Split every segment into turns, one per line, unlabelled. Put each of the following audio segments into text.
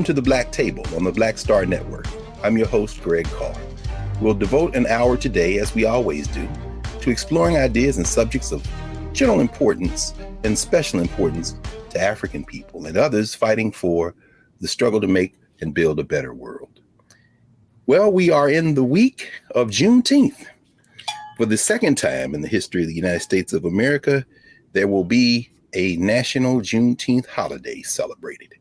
to the Black Table on the Black Star Network. I'm your host, Greg Carr. We'll devote an hour today, as we always do, to exploring ideas and subjects of general importance and special importance to African people and others fighting for the struggle to make and build a better world. Well, we are in the week of Juneteenth. For the second time in the history of the United States of America, there will be a national Juneteenth holiday celebrated.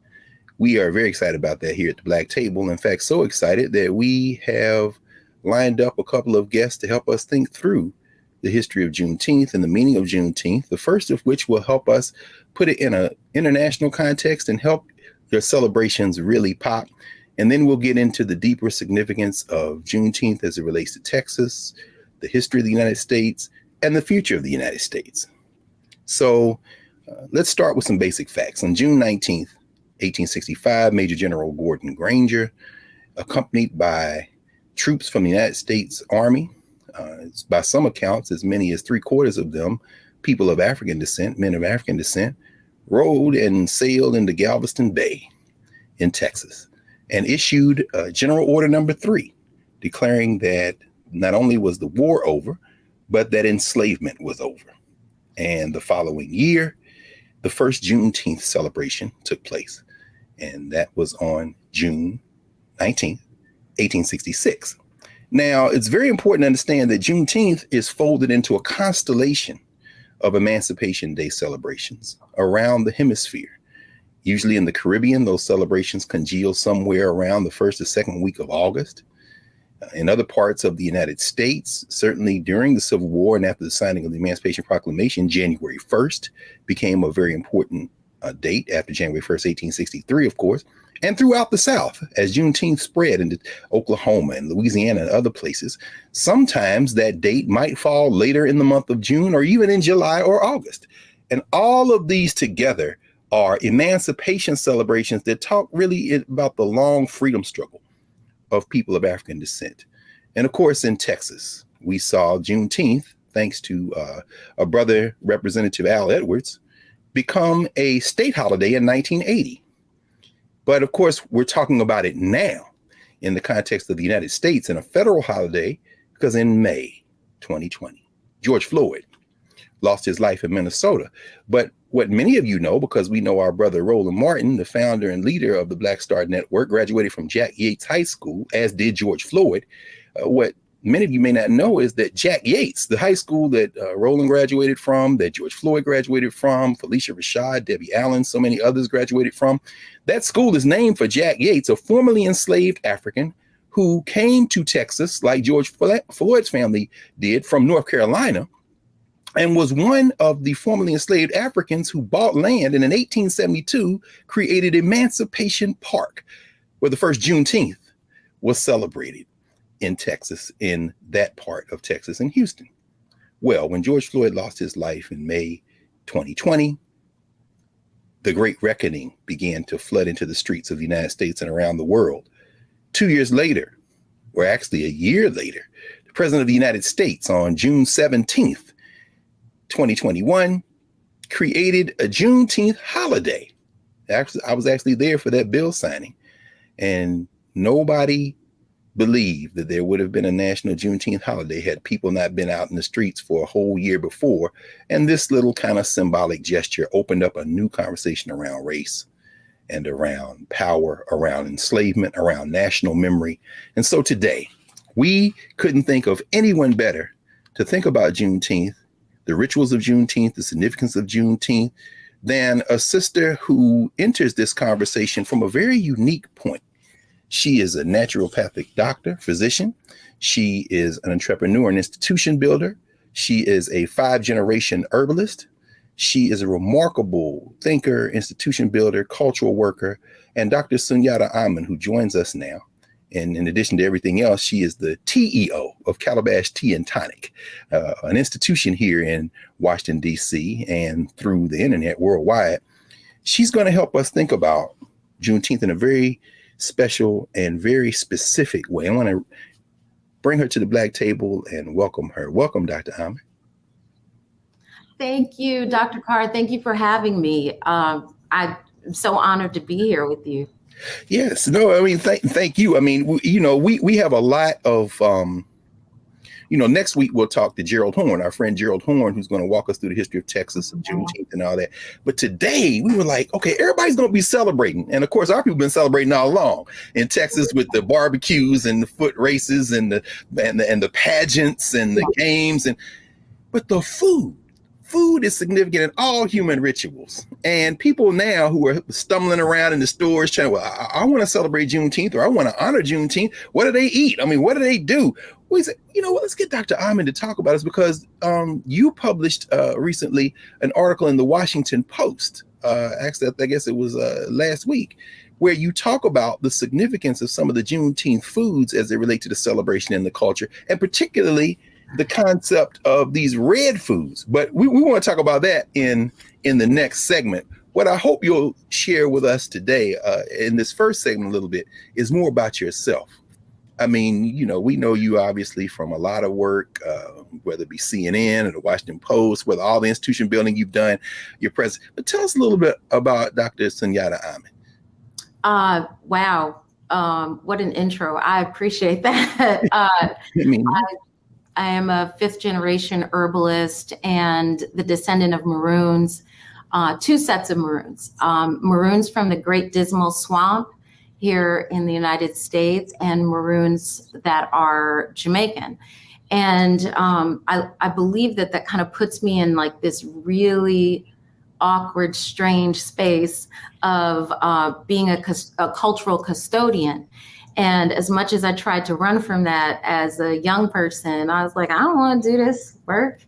We are very excited about that here at the Black Table. In fact, so excited that we have lined up a couple of guests to help us think through the history of Juneteenth and the meaning of Juneteenth, the first of which will help us put it in an international context and help your celebrations really pop. And then we'll get into the deeper significance of Juneteenth as it relates to Texas, the history of the United States, and the future of the United States. So let's start with some basic facts. On June 19th, 1865, Major General Gordon Granger, accompanied by troops from the United States Army, by some accounts, as many as 3/4 of them, people of African descent, men of African descent, rode and sailed into Galveston Bay in Texas and issued General Order Number 3, declaring that not only was the war over, but that enslavement was over. And the following year, the first Juneteenth celebration took place. And that was on June 19th, 1866. Now, it's very important to understand that Juneteenth is folded into a constellation of Emancipation Day celebrations around the hemisphere. Usually in the Caribbean, those celebrations congeal somewhere around the first or second week of August. In other parts of the United States, certainly during the Civil War and after the signing of the Emancipation Proclamation, January 1st became a very important date after January 1st, 1863, of course, and throughout the South, as Juneteenth spread into Oklahoma and Louisiana and other places, sometimes that date might fall later in the month of June or even in July or August. And all of these together are emancipation celebrations that talk really about the long freedom struggle of people of African descent. And of course, in Texas, we saw Juneteenth, thanks to a brother, Representative Al Edwards, become a state holiday in 1980. But of course, we're talking about it now in the context of the United States and a federal holiday, because in May 2020, George Floyd lost his life in Minnesota. But what many of you know, because we know our brother Roland Martin, the founder and leader of the Black Star Network, graduated from Jack Yates High School, as did George Floyd. What many of you may not know is that Jack Yates, the high school that Roland graduated from, that George Floyd graduated from, Felicia Rashad, Debbie Allen, so many others graduated from, that school is named for Jack Yates, a formerly enslaved African who came to Texas, like George Floyd's family did, from North Carolina, and was one of the formerly enslaved Africans who bought land and in 1872 created Emancipation Park, where the first Juneteenth was celebrated in Texas, in that part of Texas, in Houston. Well, when George Floyd lost his life in May 2020, the Great Reckoning began to flood into the streets of the United States and around the world. 2 years later, or actually a year later, the President of the United States on June 17th, 2021, created a Juneteenth holiday. Actually, I was actually there for that bill signing, and nobody believed that there would have been a national Juneteenth holiday had people not been out in the streets for a whole year before. And this little kind of symbolic gesture opened up a new conversation around race and around power, around enslavement, around national memory. And so today, we couldn't think of anyone better to think about Juneteenth, the rituals of Juneteenth, the significance of Juneteenth, than a sister who enters this conversation from a very unique point. She is a naturopathic doctor, physician. She is an entrepreneur and institution builder. She is a 5-generation herbalist. She is a remarkable thinker, institution builder, cultural worker, and Dr. Sunyatta Amen, who joins us now. And in addition to everything else, she is the TEO of Calabash Tea and Tonic, an institution here in Washington, D.C., and through the internet worldwide. She's going to help us think about Juneteenth in a very special and very specific way. I want to bring her to the Black Table and welcome her. Welcome, Dr. Amen.
Thank you, Dr. Carr. Thank you for having me. I'm so honored to be here with you.
Yes. No, I mean, thank you. I mean, we have a lot of, next week we'll talk to Gerald Horn, our friend Gerald Horn, who's going to walk us through the history of Texas and Juneteenth and all that. But today we were like, okay, everybody's going to be celebrating. And of course, our people have been celebrating all along in Texas with the barbecues and the foot races and the pageants and the games. But the food is significant in all human rituals. And people now who are stumbling around in the stores trying, well, I want to celebrate Juneteenth, or I want to honor Juneteenth. What do they eat? I mean, what do they do? We said, let's get Dr. Amen to talk about this, because you published recently an article in the Washington Post, actually, I guess it was last week, where you talk about the significance of some of the Juneteenth foods as they relate to the celebration and the culture, and particularly the concept of these red foods. But we want to talk about that in the next segment. What I hope you'll share with us today in this first segment a little bit is more about yourself. I mean, we know you obviously from a lot of work, whether it be CNN or the Washington Post, whether all the institution building you've done, your president. But tell us a little bit about Dr. Sunyatta Amen.
Wow. What an intro. I appreciate that. I am a fifth generation herbalist and the descendant of Maroons, two sets of Maroons. Maroons from the Great Dismal Swamp here in the United States, and Maroons that are Jamaican. And I believe that kind of puts me in like this really awkward, strange space of being a cultural custodian. And as much as I tried to run from that as a young person, I was like, I don't want to do this work.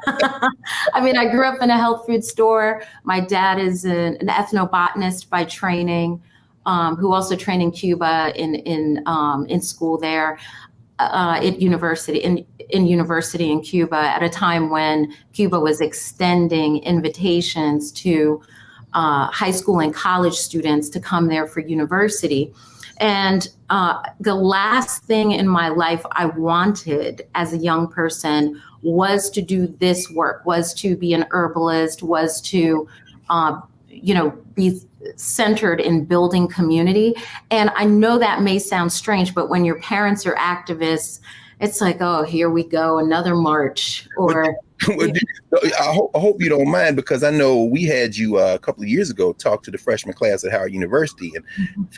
I mean, I grew up in a health food store. My dad is an ethnobotanist by training, who also trained in Cuba in school there, at university in Cuba at a time when Cuba was extending invitations to high school and college students to come there for university. And the last thing in my life I wanted as a young person was to do this work, was to be an herbalist, was to, be centered in building community. And I know that may sound strange, but when your parents are activists, it's like, oh, here we go, another march. Or
I hope you don't mind, because I know we had you a couple of years ago talk to the freshman class at Howard University, and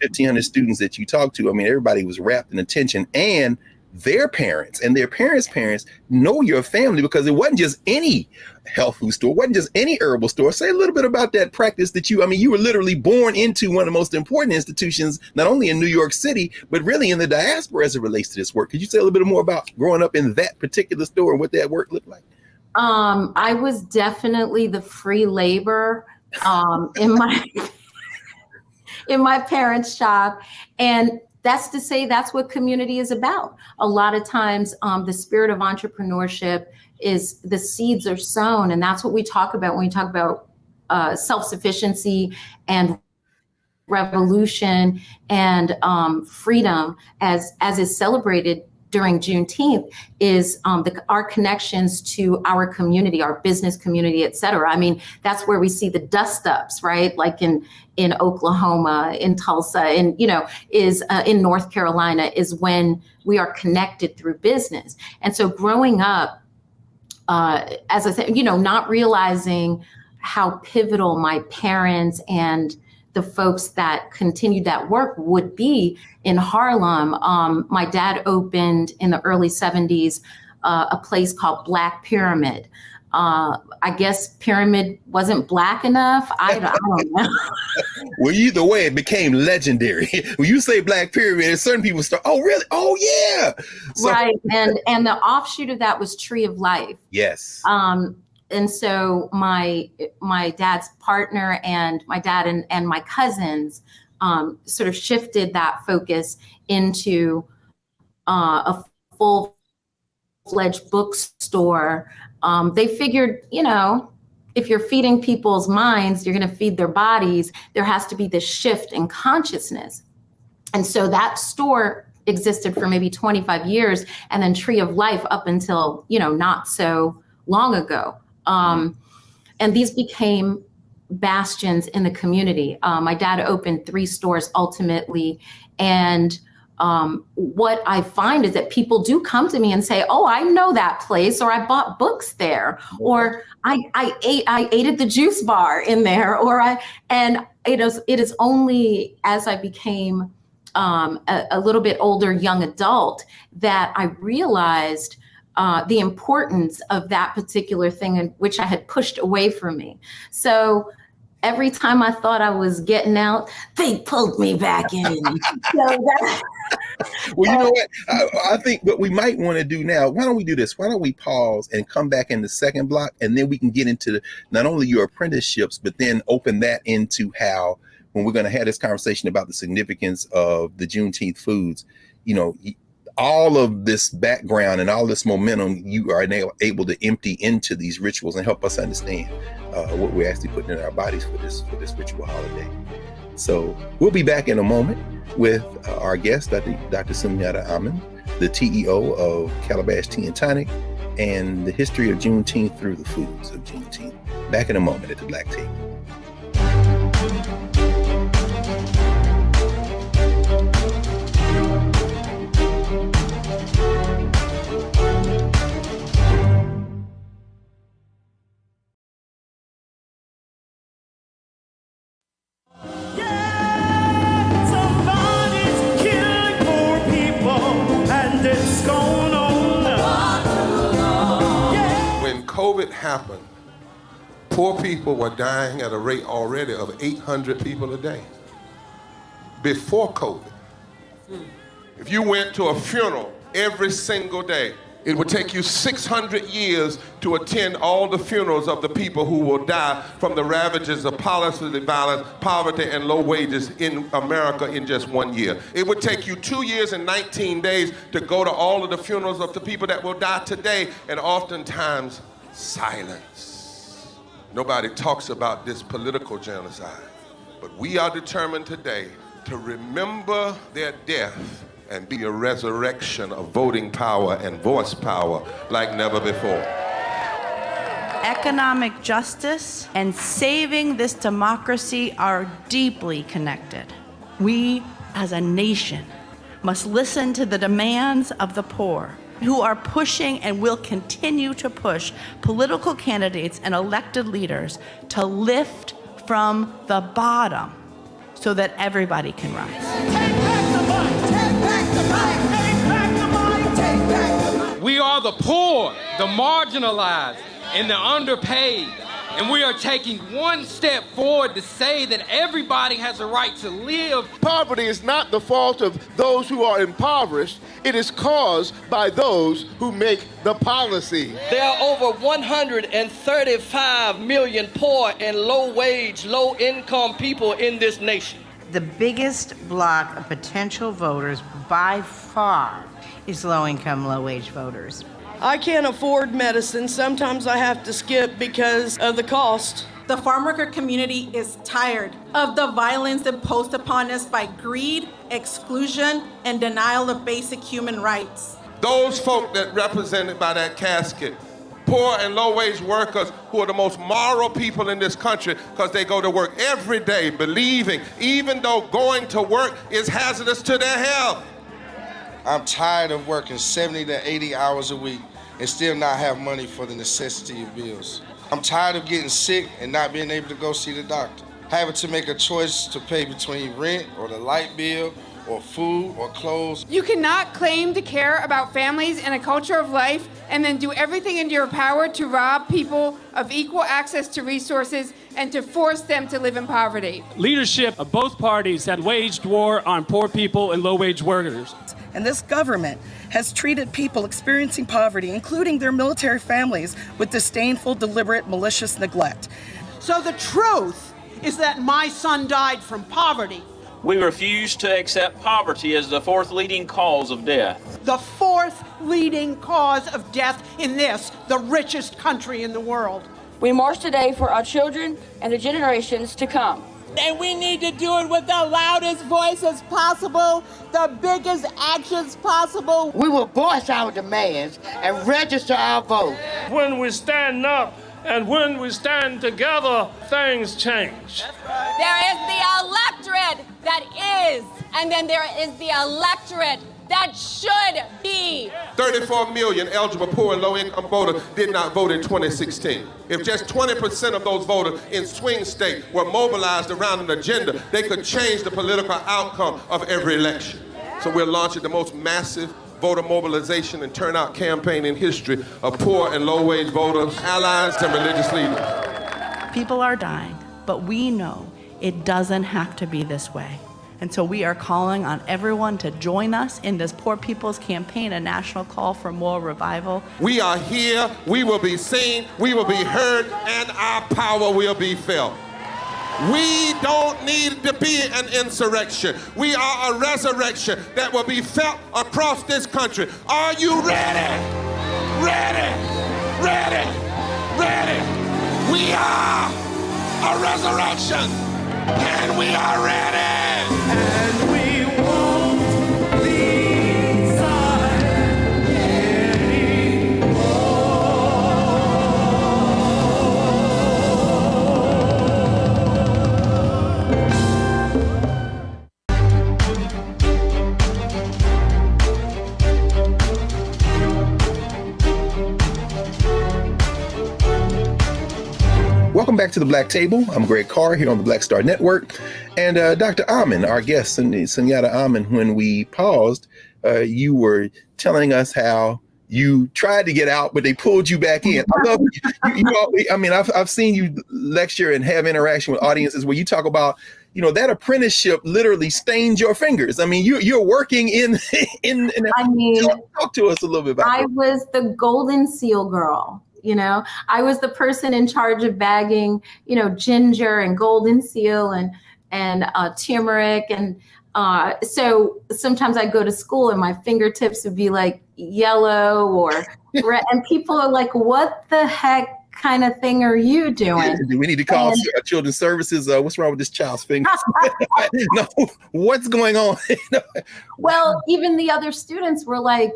1,500 students that you talked to. I mean, everybody was wrapped in attention, and their parents and their parents' parents know your family, because it wasn't just any health food store, it wasn't just any herbal store. Say a little bit about that practice that you were literally born into one of the most important institutions, not only in New York City, but really in the diaspora as it relates to this work. Could you say a little bit more about growing up in that particular store and what that work looked like?
I was definitely the free labor in my parents' shop. And that's to say that's what community is about. A lot of times the spirit of entrepreneurship is the seeds are sown. And that's what we talk about when we talk about self-sufficiency and revolution and freedom as is celebrated during Juneteenth is our connections to our community, our business community, et cetera. I mean, that's where we see the dust ups, right? Like in Oklahoma, in Tulsa, and, is in North Carolina, is when we are connected through business. And so growing up, as I said, not realizing how pivotal my parents and the folks that continued that work would be in Harlem. My dad opened in the early 70s a place called Black Pyramid. I guess pyramid wasn't black enough. I don't know.
Well, either way, it became legendary. When you say Black Pyramid, certain people start, oh, really? Oh, yeah. So,
right. And the offshoot of that was Tree of Life.
Yes.
And so my dad's partner and my dad and my cousins sort of shifted that focus into a full-fledged bookstore. They figured, if you're feeding people's minds, you're going to feed their bodies. There has to be this shift in consciousness. And so that store existed for maybe 25 years, and then Tree of Life up until, not so long ago. And these became bastions in the community. My dad opened 3 stores ultimately, and what I find is that people do come to me and say, "Oh, I know that place," or "I bought books there," or I ate at the juice bar in there," and it is only as I became a little bit older young adult that I realized the importance of that particular thing, which I had pushed away from me. So every time I thought I was getting out, they pulled me back in.
Well, you know what? I think what we might want to do now, why don't we do this? Why don't we pause and come back in the second block, and then we can get into not only your apprenticeships, but then open that into how, when we're going to have this conversation about the significance of the Juneteenth foods, all of this background and all this momentum you are able to empty into these rituals and help us understand what we're actually putting in our bodies for this ritual holiday. So we'll be back in a moment with our guest, Dr. Sunyatta Amen, the TEO of Calabash Tea and Tonic, and the history of Juneteenth through the foods of Juneteenth. Back in a moment at the Black Table.
COVID happened, poor people were dying at a rate already of 800 people a day. Before COVID, if you went to a funeral every single day, it would take you 600 years to attend all the funerals of the people who will die from the ravages of policy violence, poverty, and low wages in America in just 1 year. It would take you 2 years and 19 days to go to all of the funerals of the people that will die today, and oftentimes silence. Nobody talks about this political genocide, but we are determined today to remember their death and be a resurrection of voting power and voice power like never before.
Economic justice and saving this democracy are deeply connected. We, as a nation, must listen to the demands of the poor, who are pushing and will continue to push political candidates and elected leaders to lift from the bottom so that everybody can rise.
Take back the mic, take back the mic, take back the mic, take back the mic.
We are the poor, the marginalized, and the underpaid. And we are taking one step forward to say that everybody has a right to live.
Poverty is not the fault of those who are impoverished. It is caused by those who make the policy.
There are over 135 million poor and low-wage, low-income people in this nation.
The biggest block of potential voters by far is low-income, low-wage voters.
I can't afford medicine. Sometimes I have to skip because of the cost.
The farm worker community is tired of the violence imposed upon us by greed, exclusion, and denial of basic human rights.
Those folk that represented by that casket, poor and low-wage workers who are the most moral people in this country because they go to work every day believing, even though going to work is hazardous to their health.
I'm tired of working 70 to 80 hours a week and still not have money for the necessity of bills. I'm tired of getting sick and not being able to go see the doctor. Having to make a choice to pay between rent or the light bill or food or clothes.
You cannot claim to care about families and a culture of life and then do everything in your power to rob people of equal access to resources and to force them to live in poverty.
Leadership of both parties had waged war on poor people and low-wage workers.
And this government has treated people experiencing poverty, including their military families, with disdainful, deliberate, malicious neglect.
So the truth is that my son died from poverty.
We refuse to accept poverty as the fourth leading cause of death.
The fourth leading cause of death in this, the richest country in the world.
We march today for our children and the generations to come.
And we need to do it with the loudest voices possible, the biggest actions possible.
We will voice our demands and register our vote.
When we stand up
And when we stand together, things change.
There is the electorate that is, and then there is the electorate that should be.
34 million eligible poor and low-income voters did not vote in 2016. If just 20% of those voters in swing states were mobilized around an agenda, they could change the political outcome of every election. So we're launching the most massive voter mobilization and turnout campaign in history of poor and low-wage voters, allies, and religious leaders.
People are dying, but we know it doesn't have to be this way. And so we are calling on everyone to join us in this Poor People's Campaign, a national call for more revival.
We are here, we will be seen, we will be heard, and our power will be felt. We don't need to be an insurrection. We are a resurrection that will be felt across this country. Are you ready? Ready, ready, ready. We are a resurrection, and we are ready. And we won't be silent anymore.
Welcome back to the Black Table. I'm Greg Carr here on the Black Star Network. And Dr. Amen, our guest, Sunyatta Amen, when we paused, you were telling us how you tried to get out, but they pulled you back in. I love you. I mean, I've seen you lecture and have interaction with audiences where you talk about, you know, that apprenticeship literally stained your fingers. I mean, you're working in
I mean,
talk to us a little bit about that.
I was the golden seal girl. You know, I was the person in charge of bagging, you know, ginger and golden seal and turmeric. And so sometimes I'd go to school and my fingertips would be like yellow or red. And people are like, what the heck kind of thing are you doing?
Do we need to call children's services? What's wrong with this child's fingers? No, what's going on?
Well, even the other students were like,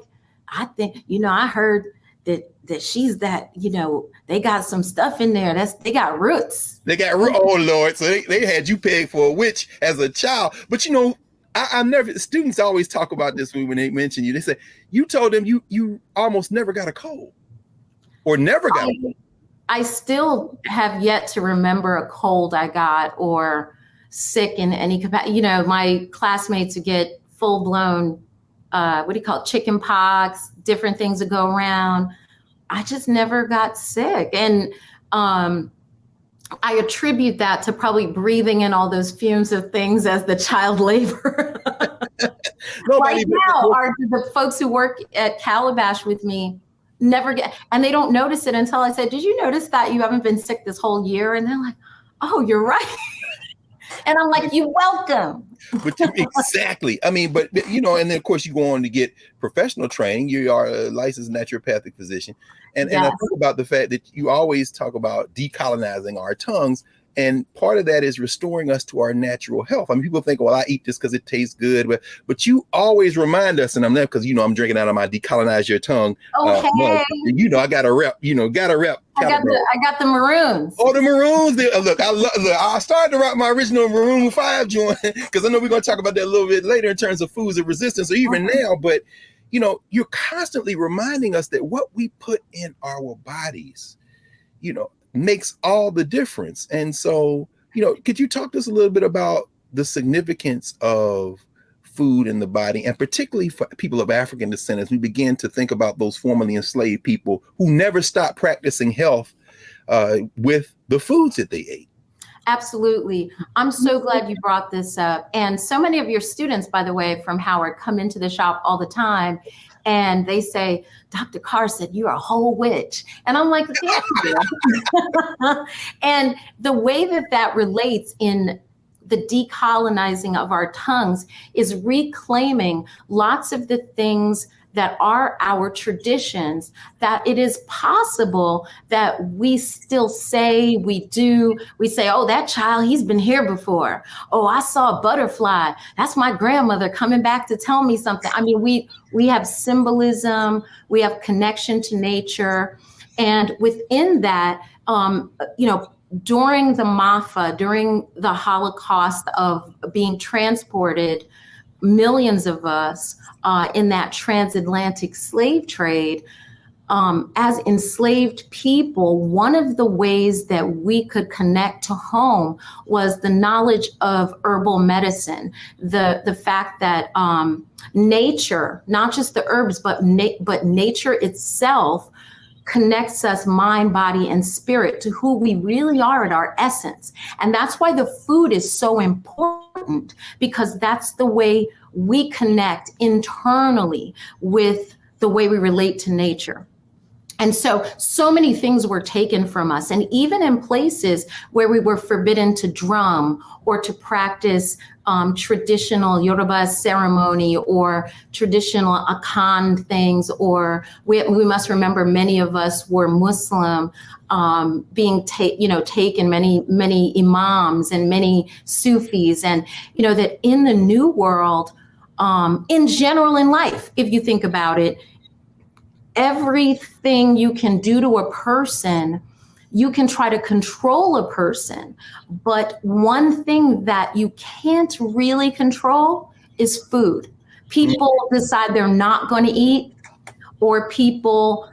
I think, you know, I heard that she's that, you know, they got some stuff in there. They got roots.
They got roots. Oh Lord. So they had you pegged for a witch as a child. But you know, I never, students always talk about this when they mention you. They say, you told them you almost never got a cold or never got a cold.
I still have yet to remember a cold I got or sick in any capacity. You know, my classmates would get full blown, what do you call it? Chicken pox, different things that go around. I just never got sick. And I attribute that to probably breathing in all those fumes of things as the child labor. Right now, the folks who work at Calabash with me never get, and they don't notice it until I said, did you notice that you haven't been sick this whole year? And they're like, oh, you're right. And I'm like, you're welcome.
But exactly. I mean, but you know, and then of course you go on to get professional training. You are a licensed naturopathic physician. And I think about the fact that you always talk about decolonizing our tongues. And part of that is restoring us to our natural health. I mean, people think, well, I eat this because it tastes good, but you always remind us, and I'm there because, you know, I'm drinking out of my Decolonize Your Tongue.
Okay.
You know, I got a rep,
I got the maroons.
Oh, the maroons. Look, I started to rock my original Maroon 5 joint because I know we're going to talk about that a little bit later in terms of foods of resistance or even now. But, you know, you're constantly reminding us that what we put in our bodies, you know, makes all the difference. And so, you know, could you talk to us a little bit about the significance of food in the body, and particularly for people of African descent, as we begin to think about those formerly enslaved people who never stopped practicing health with the foods that they ate?
Absolutely. I'm so glad you brought this up. And so many of your students, by the way, from Howard come into the shop all the time. And they say, Dr. Carr said, you're a whole witch. And I'm like, thank you. And the way that relates in the decolonizing of our tongues is reclaiming lots of the things that are our traditions, that it is possible that we still say, we say, oh, that child, he's been here before. Oh, I saw a butterfly. That's my grandmother coming back to tell me something. I mean, we have symbolism, we have connection to nature. And within that, during the MAFA, during the Holocaust of being transported, millions of us in that transatlantic slave trade, as enslaved people, one of the ways that we could connect to home was the knowledge of herbal medicine, the fact that nature, not just the herbs, but nature itself connects us mind, body, and spirit to who we really are at our essence. And that's why the food is so important, because that's the way we connect internally with the way we relate to nature. And so many things were taken from us. And even in places where we were forbidden to drum or to practice traditional Yoruba ceremony or traditional Akan things, or we must remember many of us were Muslim, being taken, many imams and many Sufis, and that in the New World, in general in life, if you think about it, everything you can do to a person, you can try to control a person. But one thing that you can't really control is food. People decide they're not going to eat, or people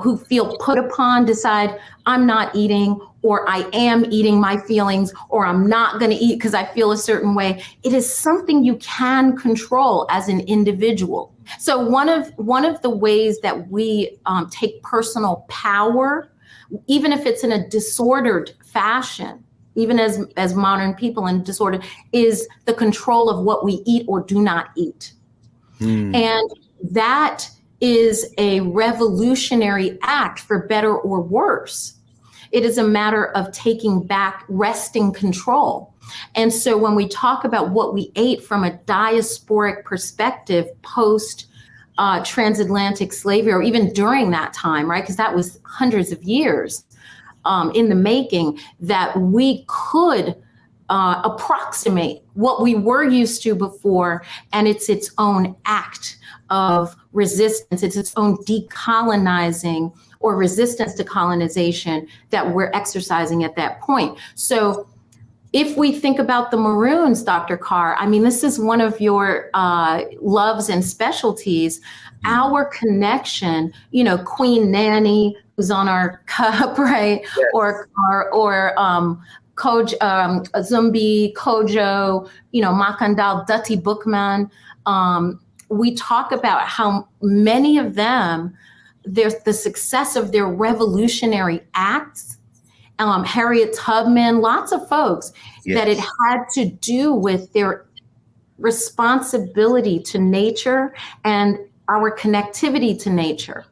who feel put upon decide, I'm not eating, or I am eating my feelings, or I'm not going to eat because I feel a certain way. It is something you can control as an individual. So one of the ways that we take personal power, even if it's in a disordered fashion, even as modern people in disorder, is the control of what we eat or do not eat. And that is a revolutionary act, for better or worse. It is a matter of taking back, wresting control. And so when we talk about what we ate from a diasporic perspective post transatlantic slavery, or even during that time, right? Because that was hundreds of years in the making, that we could approximate what we were used to before, and it's its own act of resistance. It's its own decolonizing or resistance to colonization that we're exercising at that point. So if we think about the Maroons, Dr. Carr, I mean, this is one of your loves and specialties, our connection, Queen Nanny, who's on our cup, right? Yes. Or Zumbi, Kojo, Makandal, Dutty Bookman. We talk about how many of them, there's the success of their revolutionary acts, Harriet Tubman, lots of folks, yes, that it had to do with their responsibility to nature and our connectivity to nature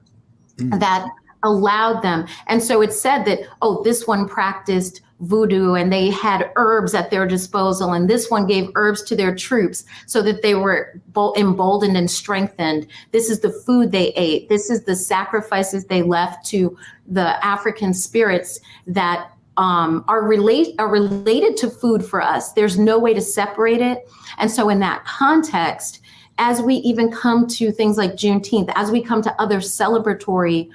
that allowed them. And so it's said that, this one practiced voodoo and they had herbs at their disposal, and this one gave herbs to their troops so that they were emboldened and strengthened. This is the food they ate. This is the sacrifices they left to the African spirits that are related to food for us. There's no way to separate it. And so in that context, as we even come to things like Juneteenth, as we come to other celebratory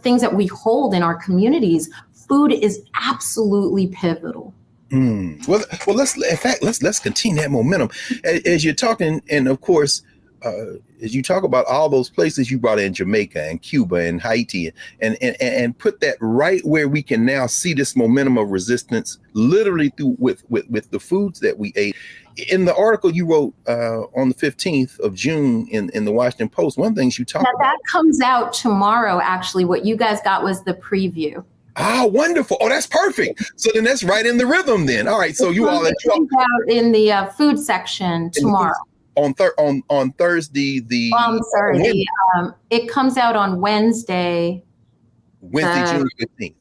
things that we hold in our communities, food is absolutely pivotal.
Well, let's continue that momentum as you're talking, and of course, as you talk about all those places you brought in, Jamaica and Cuba and Haiti, and put that right where we can now see this momentum of resistance, literally through with the foods that we ate. In the article you wrote on the 15th of June in the Washington Post, one of the things you talked about.
That comes out tomorrow, actually. What you guys got was the preview.
Ah, wonderful. Oh, that's perfect. So then that's right in the rhythm then. All right. So it
comes out in the food section tomorrow.
On Thursday,
it comes out on Wednesday.
June 15th.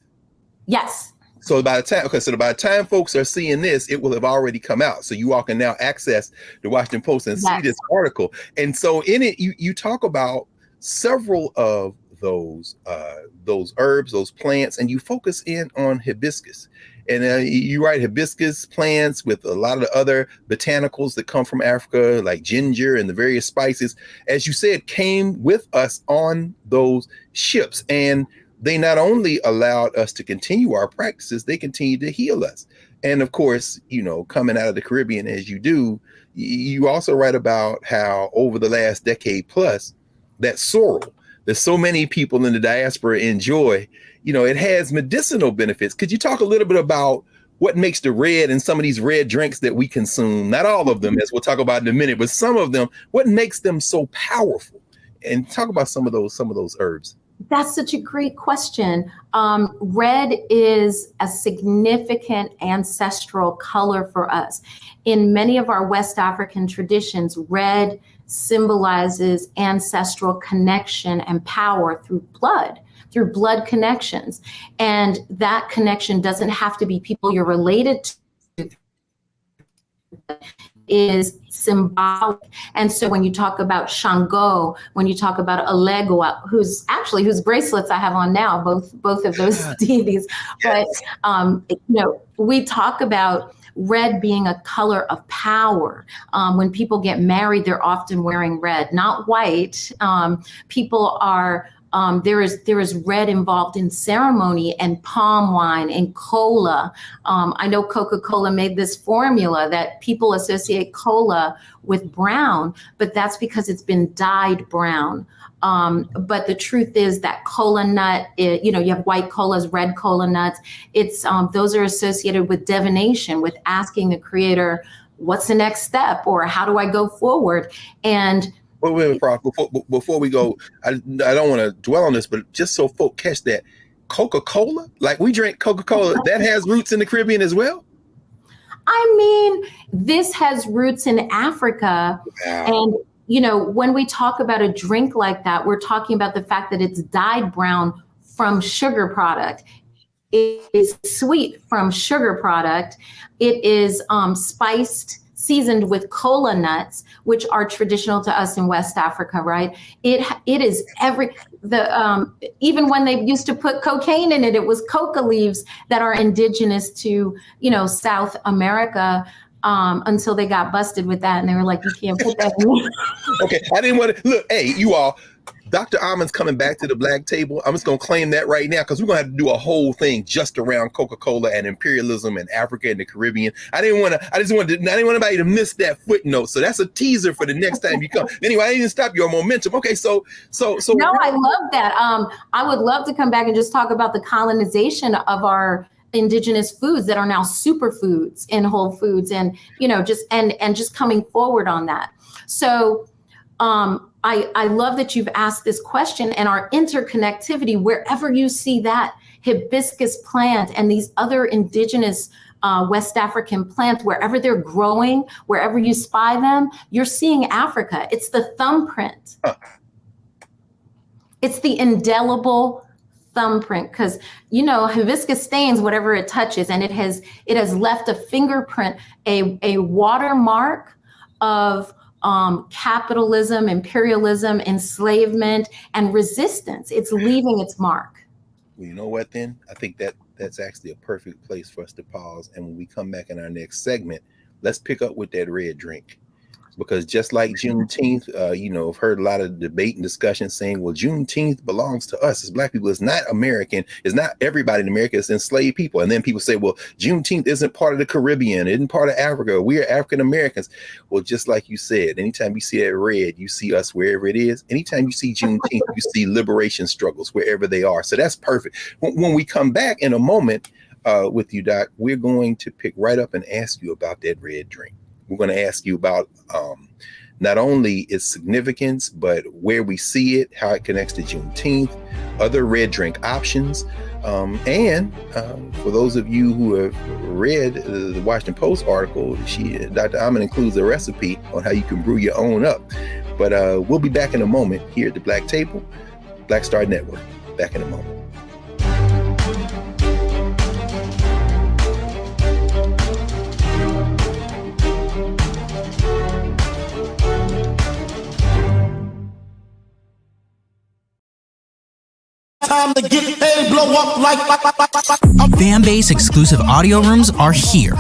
Yes.
So by the time folks are seeing this, it will have already come out. So you all can now access the Washington Post and see this article. And so in it, you talk about several of those herbs, those plants, and you focus in on hibiscus. And you write hibiscus plants with a lot of the other botanicals that come from Africa, like ginger and the various spices, as you said, came with us on those ships. And they not only allowed us to continue our practices, they continued to heal us. And of course, coming out of the Caribbean as you do, you also write about how over the last decade plus, that sorrel that so many people in the diaspora enjoy, it has medicinal benefits. Could you talk a little bit about what makes the red and some of these red drinks that we consume, not all of them, as we'll talk about in a minute, but some of them, what makes them so powerful? And talk about some of those herbs.
That's such a great question. Red is a significant ancestral color for us. In many of our West African traditions, red symbolizes ancestral connection and power through blood connections. And that connection doesn't have to be people you're related to, is symbolic. And so when you talk about Shango, when you talk about Alegua, whose bracelets I have on now, both of those deities, but we talk about red being a color of power. When people get married, they're often wearing red, not white. People are there is red involved in ceremony and palm wine and cola. I know Coca-Cola made this formula that people associate cola with brown, but that's because it's been dyed brown. But the truth is that cola nut, you have white colas, red cola nuts. Those are associated with divination, with asking the creator, what's the next step, or how do I go forward? And
wait, Prof, before we go, I don't want to dwell on this, but just so folk catch that, Coca-Cola, like we drink Coca-Cola, that has roots in the Caribbean as well?
I mean, this has roots in Africa. Wow. And, when we talk about a drink like that, we're talking about the fact that it's dyed brown from sugar product. It is sweet from sugar product. It is spiced, seasoned with cola nuts, which are traditional to us in West Africa, right? It is even when they used to put cocaine in it, it was coca leaves that are indigenous to, South America, until they got busted with that. And they were like, you can't put that in.
Okay, I didn't want to, look, hey, you all, Dr. Amen's coming back to the Black Table. I'm just going to claim that right now because we're going to have to do a whole thing just around Coca-Cola and imperialism in Africa and the Caribbean. I didn't want anybody to miss that footnote. So that's a teaser for the next time you come. Anyway, I didn't stop your momentum. Okay, so.
No, I love that. I would love to come back and just talk about the colonization of our indigenous foods that are now superfoods in Whole Foods, and just coming forward on that. So I love that you've asked this question, and our interconnectivity, wherever you see that hibiscus plant and these other indigenous West African plants, wherever they're growing, wherever you spy them, you're seeing Africa. It's the thumbprint. It's the indelible thumbprint, because hibiscus stains whatever it touches, and it has left a fingerprint, a watermark of capitalism, imperialism, enslavement, and resistance. It's leaving its mark.
Well, you know what then? I think that's actually a perfect place for us to pause. And when we come back in our next segment, let's pick up with that red drink. Because just like Juneteenth, I've heard a lot of debate and discussion saying, well, Juneteenth belongs to us as Black people. It's not American. It's not everybody in America. It's enslaved people. And then people say, well, Juneteenth isn't part of the Caribbean. It isn't part of Africa. We are African Americans. Well, just like you said, anytime you see that red, you see us wherever it is. Anytime you see Juneteenth, you see liberation struggles wherever they are. So that's perfect. When we come back in a moment with you, Doc, we're going to pick right up and ask you about that red drink. We're going to ask you about not only its significance, but where we see it, how it connects to Juneteenth, other red drink options. And for those of you who have read the Washington Post article, Dr. Amen includes a recipe on how you can brew your own up. But we'll be back in a moment here at the Black Table, Black Star Network. Back in a moment.
time to get paid, blow up like.
Fan-base exclusive audio rooms are here.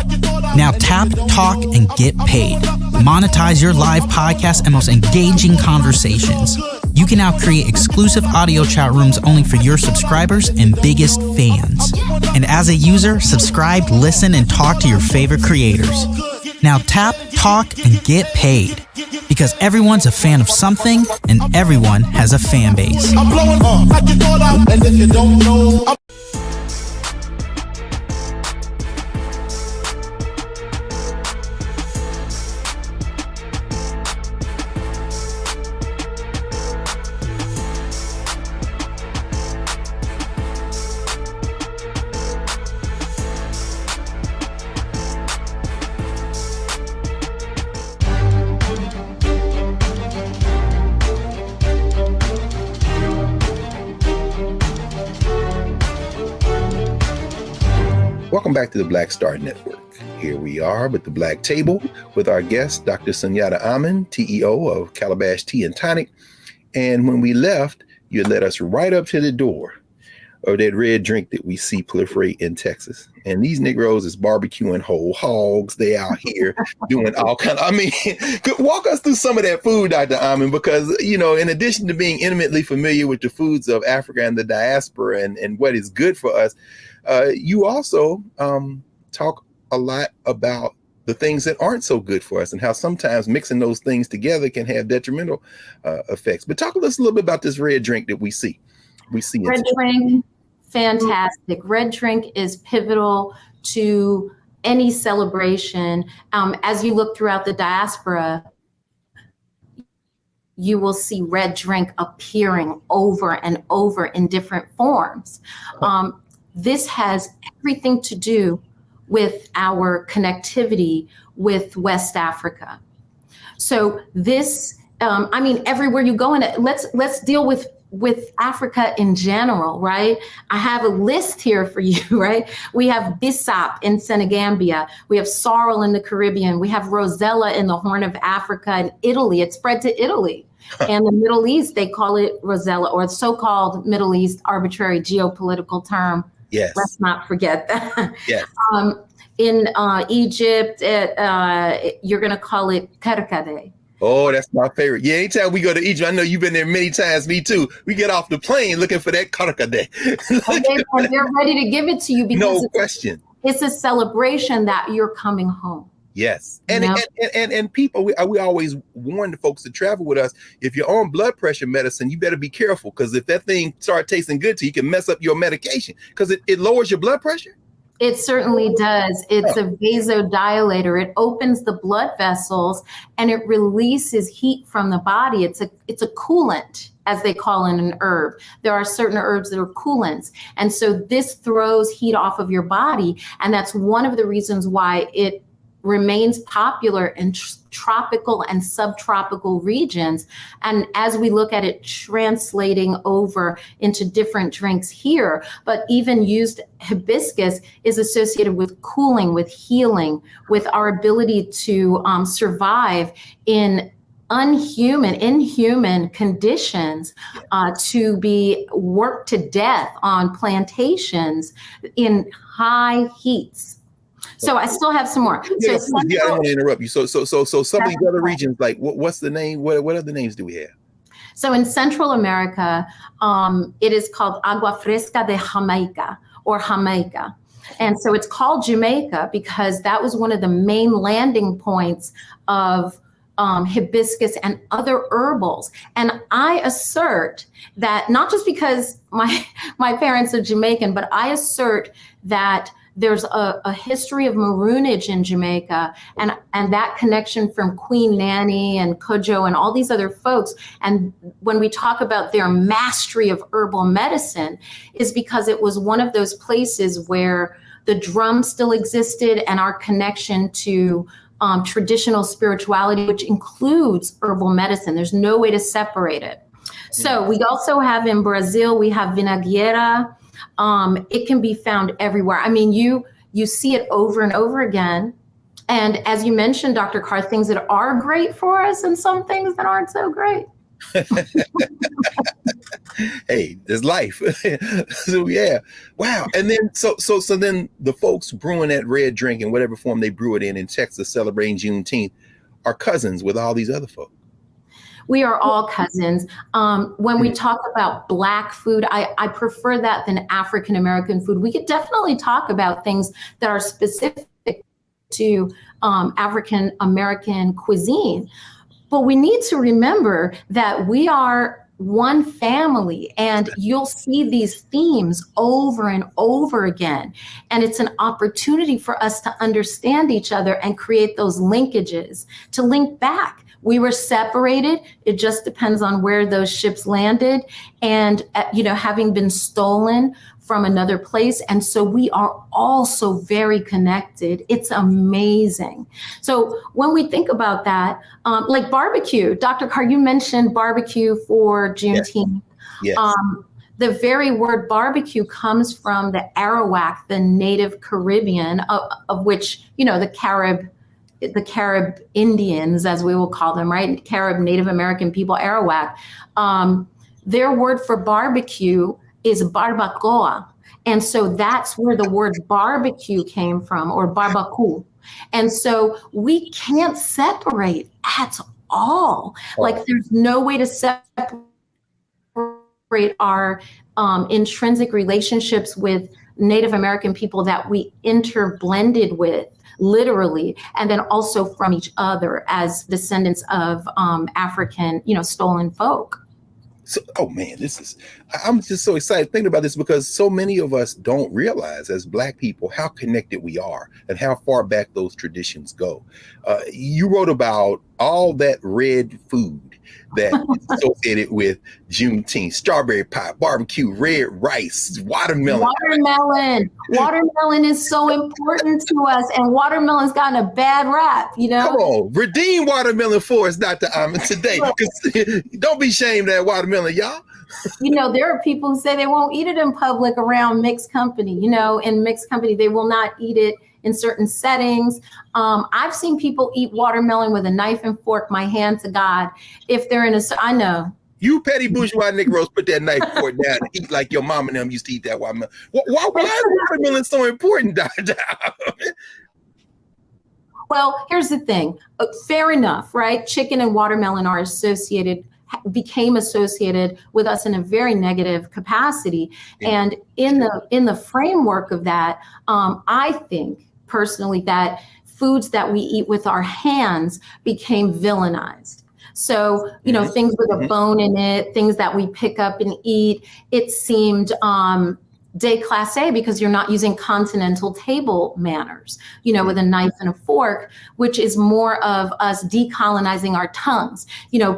Now tap, talk, and get paid. Monetize your live podcast and most engaging conversations. You can now create exclusive audio chat rooms only for your subscribers and biggest fans. And as a user, subscribe, listen, and talk to your favorite creators. Now tap, talk, and get paid. Because everyone's a fan of something, and everyone has a fan base.
I'm blowing up like you thought I, and if you don't know,
Welcome back to the Black Star Network. Here we are with the Black Table with our guest, Dr. Sunyatta Amen, TEO of Calabash Tea and Tonic. And when we left, you led us right up to the door of that red drink that we see proliferate in Texas. And these Negroes is barbecuing whole hogs. They out here doing all kind of, walk us through some of that food, Dr. Amen, because, you know, in addition to being intimately familiar with the foods of Africa and the diaspora and what is good for us, you also talk a lot about the things that aren't so good for us and how sometimes mixing those things together can have detrimental effects. But talk to us a little bit about this red drink that we see.
Red drink, fantastic. Red drink is pivotal to any celebration. As you look throughout the diaspora, you will see red drink appearing over and over in different forms. This has everything to do with our connectivity with West Africa. So this, everywhere you go in it, let's deal with Africa in general, right? I have a list here for you, right? We have Bissap in Senegambia. We have sorrel in the Caribbean. We have Rosella in the Horn of Africa and Italy. It's spread to Italy. And the Middle East, they call it Rosella, or so-called Middle East arbitrary geopolitical term.
Yes.
Let's not forget that.
Yes.
In Egypt, you're going to call it karkade.
Oh, that's my favorite. Yeah, anytime we go to Egypt, I know you've been there many times, me too. We get off the plane looking for that karkade.
And they're ready to give it to you because
no question.
It's a celebration that you're coming home.
Yes. And people, we always warn the folks to travel with us. If you're on blood pressure medicine, you better be careful, because if that thing starts tasting good to you, it can mess up your medication because it lowers your blood pressure.
It certainly does. It's a vasodilator. It opens the blood vessels and it releases heat from the body. It's a coolant, as they call in an herb. There are certain herbs that are coolants. And so this throws heat off of your body. And that's one of the reasons why it remains popular in tropical and subtropical regions. And as we look at it translating over into different drinks here, but even used, hibiscus is associated with cooling, with healing, with our ability to survive in inhuman conditions, to be worked to death on plantations in high heats. So I still have some more.
I don't want to interrupt you. So some of these other regions, like what's the name? What other names do we have?
So in Central America, it is called Agua Fresca de Jamaica, or Jamaica. And so it's called Jamaica because that was one of the main landing points of hibiscus and other herbals. And I assert that, not just because my parents are Jamaican, but I assert that there's a history of maroonage in Jamaica and that connection from Queen Nanny and Kojo and all these other folks. And when we talk about their mastery of herbal medicine, is because it was one of those places where the drum still existed and our connection to traditional spirituality, which includes herbal medicine. There's no way to separate it. So we also have in Brazil, we have vinagrera. It can be found everywhere. I mean, you see it over and over again. And as you mentioned, Dr. Carr, things that are great for us and some things that aren't so great.
Hey, there's life. So yeah, wow. And then so then the folks brewing that red drink in whatever form they brew it in Texas, celebrating Juneteenth, are cousins with all these other folks.
We are all cousins. When we talk about Black food, I prefer that than African American food. We could definitely talk about things that are specific to African American cuisine. But we need to remember that we are one family, and you'll see these themes over and over again. And it's an opportunity for us to understand each other and create those linkages, to link back. We were separated. It just depends on where those ships landed and, having been stolen from another place. And so we are also very connected. It's amazing. So when we think about that, like barbecue, Dr. Carr, you mentioned barbecue for Juneteenth.
Yes.
The very word barbecue comes from the Arawak, the native Caribbean, of which, the Carib Indians, as we will call them, right? Carib Native American people, Arawak. Their word for barbecue is barbacoa. And so that's where the word barbecue came from, or barbacoa. And so we can't separate at all. Like there's no way to separate our intrinsic relationships with Native American people that we interblended with, literally, and then also from each other as descendants of African, stolen folk.
So, oh man, I'm just so excited thinking about this, because so many of us don't realize as Black people how connected we are and how far back those traditions go. You wrote about all that red food that is associated with Juneteenth: strawberry pie, barbecue, red rice, watermelon.
Watermelon is so important to us, and watermelon's gotten a bad rap,
Come on, redeem watermelon for us, Dr. Amen, today. Don't be ashamed of that watermelon, y'all.
There are people who say they won't eat it in public around mixed company. In mixed company, they will not eat it in certain settings. I've seen people eat watermelon with a knife and fork, my hand to God. If they're I know.
You petty bourgeois Negroes, put that knife and fork down and eat like your mom and them used to eat that watermelon. Why is watermelon so important, Dr.
Well, here's the thing. Fair enough, right? Chicken and watermelon became associated with us in a very negative capacity. And in the framework of that, I think personally that foods that we eat with our hands became villainized. So, things with a bone in it, things that we pick up and eat, it seemed déclassé because you're not using continental table manners, with a knife and a fork, which is more of us decolonizing our tongues,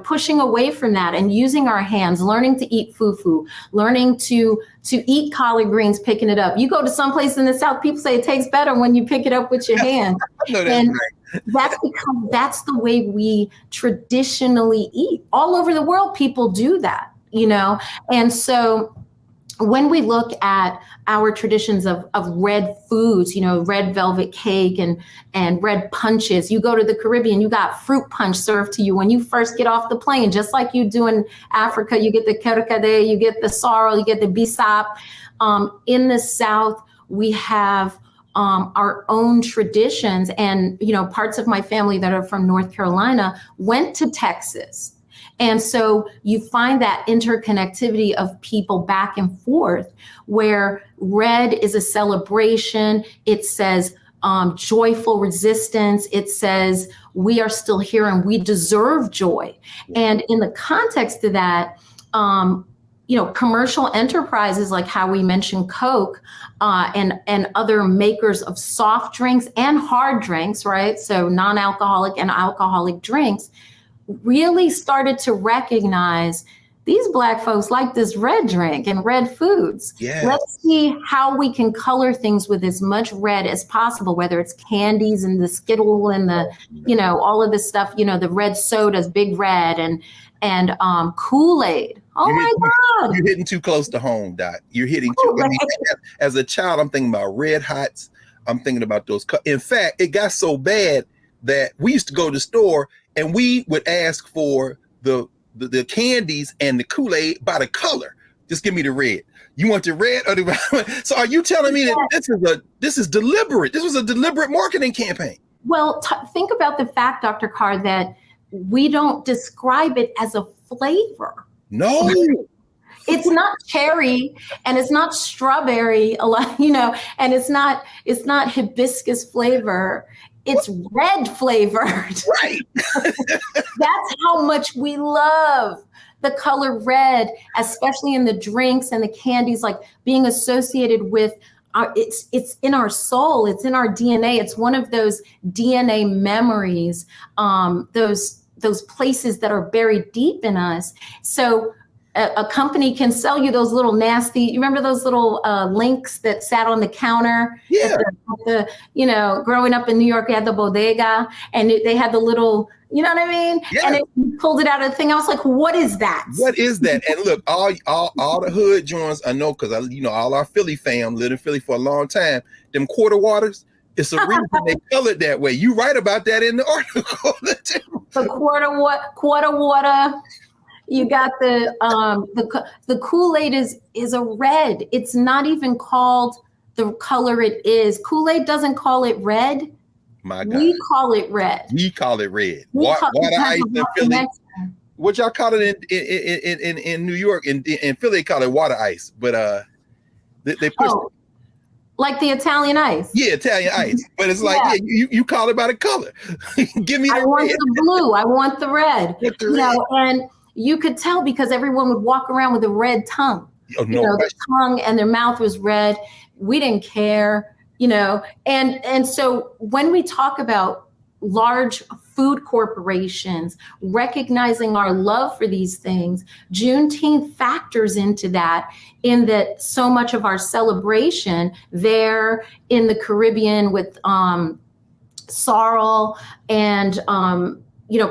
pushing away from that and using our hands, learning to eat fufu, learning to eat collard greens, picking it up. You go to some place in the South, people say it tastes better when you pick it up with your hand. And that's because that's the way we traditionally eat. All over the world, people do that, and so when we look at our traditions of red foods, red velvet cake and red punches, you go to the Caribbean, you got fruit punch served to you when you first get off the plane, just like you do in Africa. You get the kerkade, you get the sorrel, you get the bisap. In the South, we have our own traditions, and parts of my family that are from North Carolina went to Texas. And so you find that interconnectivity of people back and forth, where red is a celebration. It says joyful resistance. It says we are still here and we deserve joy. And in the context of that, commercial enterprises like how we mentioned Coke and other makers of soft drinks and hard drinks, right? So non-alcoholic and alcoholic drinks, really started to recognize these Black folks like this red drink and red foods.
Yes.
Let's see how we can color things with as much red as possible, whether it's candies and the Skittle and the, all of this stuff, the red sodas, Big Red and Kool-Aid. My God.
You're hitting too close to home, Doc. You're hitting too. As a child, I'm thinking about Red Hots. I'm thinking about those. In fact, it got so bad that we used to go to the store and we would ask for the candies and the Kool-Aid by the color. Just give me the red. You want the red or the So are you telling me that this is deliberate? This was a deliberate marketing campaign.
Well, think about the fact, Dr. Carr, that we don't describe it as a flavor.
No.
It's not cherry and it's not strawberry, and it's not hibiscus flavor. It's red flavored.
Right.
That's how much we love the color red, especially in the drinks and the candies, like being associated with it's in our soul, it's in our DNA. It's one of those DNA memories, those places that are buried deep in us. So a company can sell you those little nasty, you remember those little links that sat on the counter?
Yeah.
Growing up in New York, you had the bodega and they had the little, you know what I mean?
Yeah.
And it pulled it out of the thing. I was like, what is that?
What is that? And look, all the hood joints, I know, because all our Philly fam lived in Philly for a long time. Them quarter waters, it's a reason they colored that way. You write about that in the article.
The quarter water. You got the Kool-Aid is a red. It's not even called the color it is. Kool-Aid doesn't call it red.
My God.
We call it red.
We call it red. Water ice in Philly. What y'all call it in New York? In Philly, they call it water ice. But they push
like the Italian ice.
Yeah, Italian ice. But it's like, you call it by the color. Give me the
I want the blue. I want the red. And you could tell because everyone would walk around with a red tongue.
Oh, no,
their tongue and their mouth was red. We didn't care, And so when we talk about large food corporations recognizing our love for these things, Juneteenth factors into that, in that so much of our celebration there in the Caribbean with sorrel and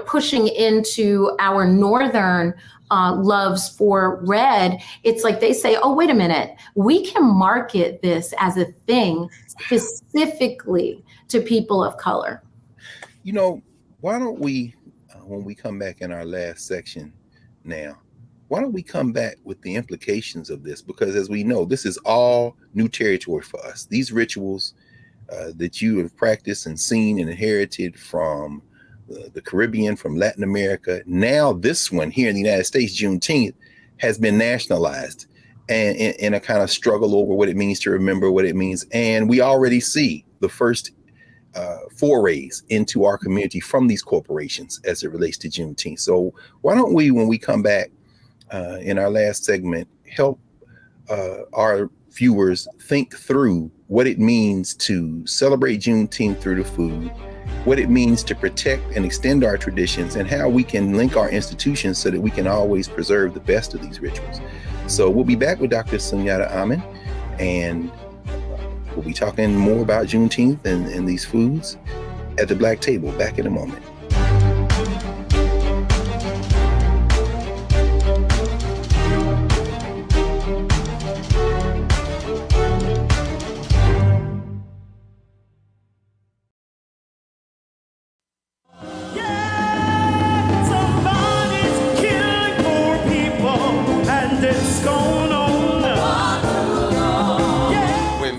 pushing into our northern loves for red, it's like they say, oh, wait a minute, we can market this as a thing specifically to people of color.
Why don't we, when we come back in our last section now, why don't we come back with the implications of this? Because as we know, this is all new territory for us. These rituals that you have practiced and seen and inherited from the Caribbean, from Latin America. Now this one here in the United States, Juneteenth, has been nationalized and in a kind of struggle over what it means to remember what it means. And we already see the first forays into our community from these corporations as it relates to Juneteenth. So why don't we, when we come back in our last segment, help our viewers think through what it means to celebrate Juneteenth through the food, what it means to protect and extend our traditions, and how we can link our institutions so that we can always preserve the best of these rituals. So we'll be back with Dr. Sunyatta Amen, and we'll be talking more about Juneteenth and these foods at the Black Table. Back in a moment.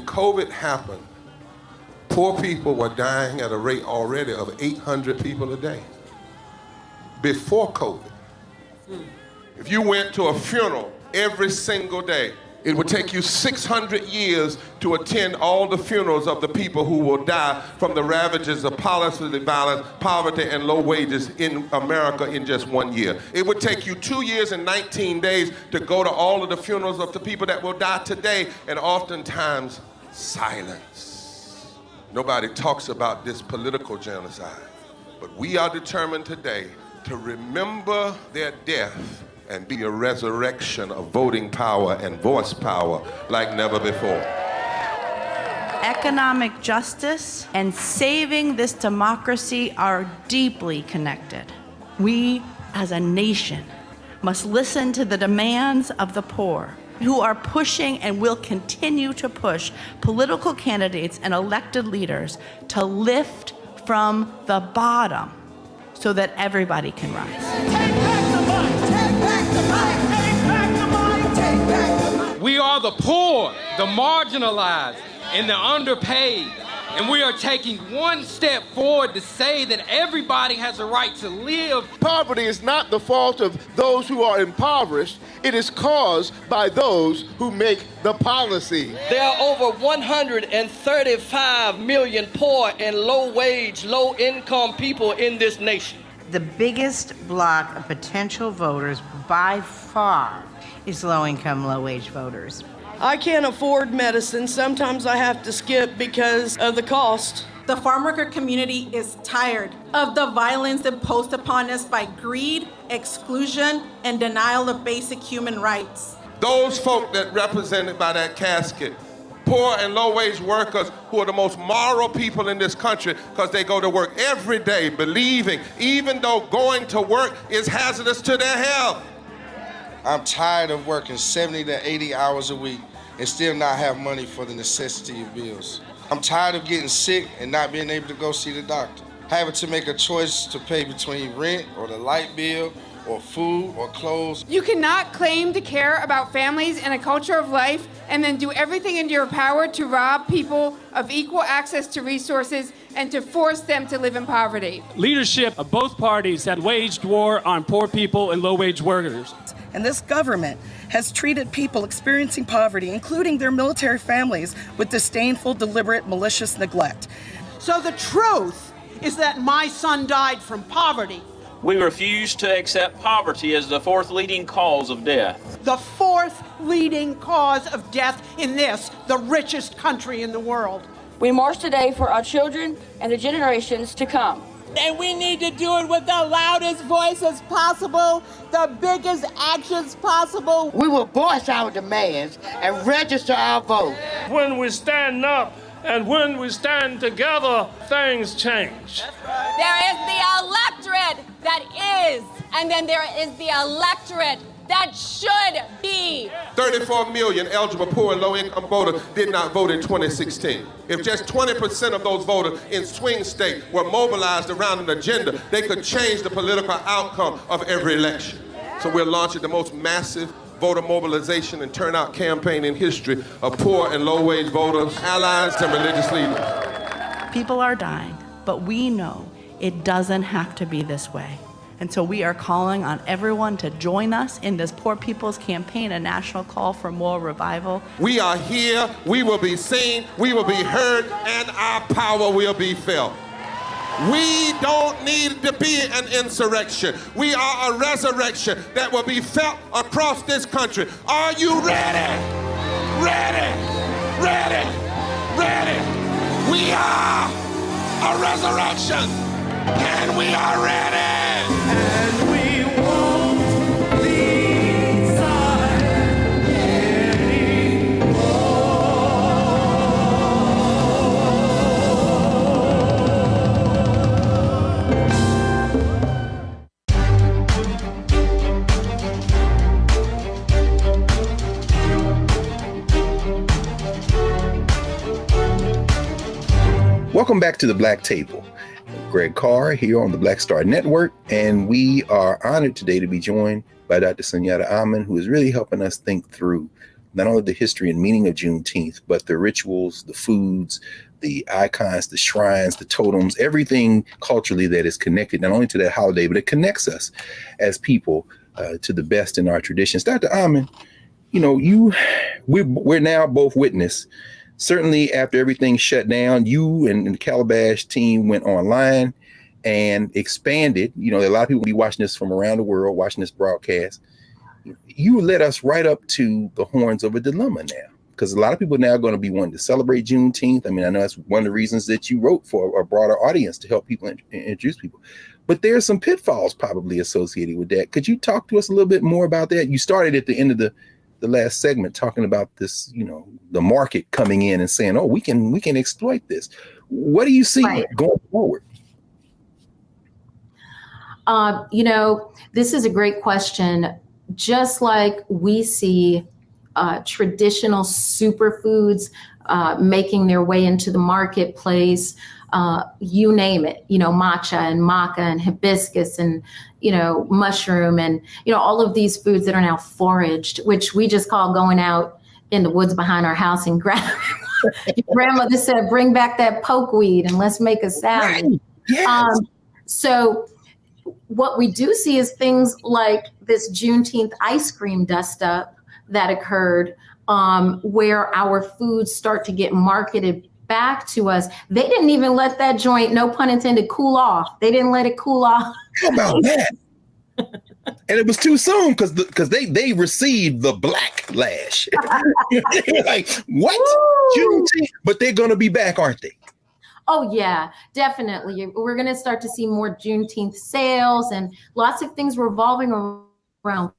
COVID happened, poor people were dying at a rate already of 800 people a day. Before COVID, if you went to a funeral every single day, it would take you 600 years to attend all the funerals of the people who will die from the ravages of policy violence, poverty, and low wages in America in just 1 year. It would take you 2 years and 19 days to go to all of the funerals of the people that will die today, and oftentimes silence. Nobody talks about this political genocide, but we are determined today to remember their death and be a resurrection of voting power and voice power like never before.
Economic justice and saving this democracy are deeply connected. We, as a nation, must listen to the demands of the poor, who are pushing and will continue to push political candidates and elected leaders to lift from the bottom so that everybody can rise.
Take back the mic, take back the mic, take back the mic, take back
are the poor, the marginalized, and the underpaid. And we are taking one step forward to say that everybody has a right to live.
Poverty is not the fault of those who are impoverished. It is caused by those who make the policy.
There are over 135 million poor and low-wage, low-income people in this nation.
The biggest block of potential voters by far is low-income, low-wage voters.
I can't afford medicine. Sometimes I have to skip because of the cost.
The farm worker community is tired of the violence imposed upon us by greed, exclusion, and denial of basic human rights.
Those folk that represented by that casket, poor and low-wage workers who are the most moral people in this country because they go to work every day believing, even though going to work is hazardous to their health.
I'm tired of working 70 to 80 hours a week and still not have money for the necessity of bills. I'm tired of getting sick and not being able to go see the doctor. Having to make a choice to pay between rent or the light bill or food or clothes.
You cannot claim to care about families and a culture of life and then do everything in your power to rob people of equal access to resources and to force them to live in poverty.
Leadership of both parties had waged war on poor people and low-wage workers.
And this government has treated people experiencing poverty, including their military families, with disdainful, deliberate, malicious neglect.
So the truth is that my son died from poverty.
We refuse to accept poverty as the fourth leading cause of death.
The fourth leading cause of death in this, the richest country in the world.
We march today for our children and the generations to come.
And we need to do it with the loudest voices possible, the biggest actions possible.
We will voice our demands and register our vote.
When we stand up and when we stand together, things change.
There is the electorate that is, and then there is the electorate that should be.
34 million eligible poor and low-income voters did not vote in 2016. If just 20% of those voters in swing states were mobilized around an agenda, they could change the political outcome of every election. So we're launching the most massive voter mobilization and turnout campaign in history of poor and low-wage voters, allies, and religious leaders.
People are dying, but we know it doesn't have to be this way. And so we are calling on everyone to join us in this Poor People's Campaign, a national call for moral revival.
We are here, we will be seen, we will be heard, and our power will be felt. We don't need to be an insurrection. We are a resurrection that will be felt across this country. Are you ready? Ready, ready, ready. We are a resurrection, and we are ready. And we won't be silent anymore.
Welcome back to the Black Table. Greg Carr here on the Black Star Network, and we are honored today to be joined by Dr. Sunyatta Amen, who is really helping us think through not only the history and meaning of Juneteenth, but the rituals, the foods, the icons, the shrines, the totems, everything culturally that is connected not only to that holiday, but it connects us as people to the best in our traditions. Dr. Amen, you know, we're now both witness. Certainly after everything shut down, you and the Calabash team went online and expanded. You know, a lot of people will be watching this from around the world, watching this broadcast. You led us right up to the horns of a dilemma now, because a lot of people now are going to be wanting to celebrate Juneteenth. I mean, I know that's one of the reasons that you wrote for a broader audience to help people introduce people. But there's some pitfalls probably associated with that. Could you talk to us a little bit more about that? You started at the end of the last segment talking about this, you know, the market coming in and saying, oh, we can exploit this. What do you see going forward?
You know, this is a great question. Just like we see traditional superfoods making their way into the marketplace, you name it, you know, matcha and maca and hibiscus and, you know, mushroom and, you know, all of these foods that are now foraged, which we just call going out in the woods behind our house and your grandmother said, bring back that pokeweed and let's make a salad.
Right. Yes.
So what we do see is things like this Juneteenth ice cream dust up that occurred, where our foods start to get marketed back to us. They didn't even let that joint, no pun intended, cool off. They didn't let it cool off.
How about that? And it was too soon because they received the backlash. Like, what? Juneteenth? But they're going to be back, aren't they?
Oh, yeah, definitely. We're going to start to see more Juneteenth sales and lots of things revolving around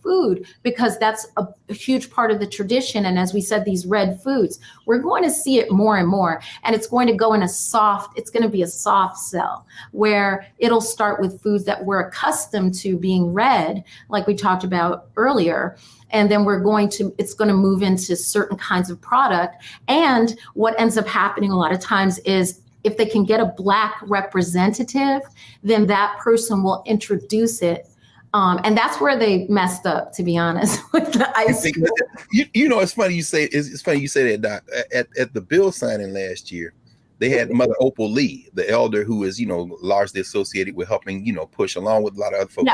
food, because that's a huge part of the tradition. And as we said, these red foods, we're going to see it more and more. And it's going to go in it's going to be a soft sell where it'll start with foods that we're accustomed to being red, like we talked about earlier. And then it's going to move into certain kinds of product. And what ends up happening a lot of times is if they can get a Black representative, then that person will introduce it. And that's where they messed up, to be honest, with the ice cream.
You know, it's funny you say that, Doc. At the bill signing last year, they had Mother Opal Lee, the elder who is, largely associated with helping, push along with a lot of other folks.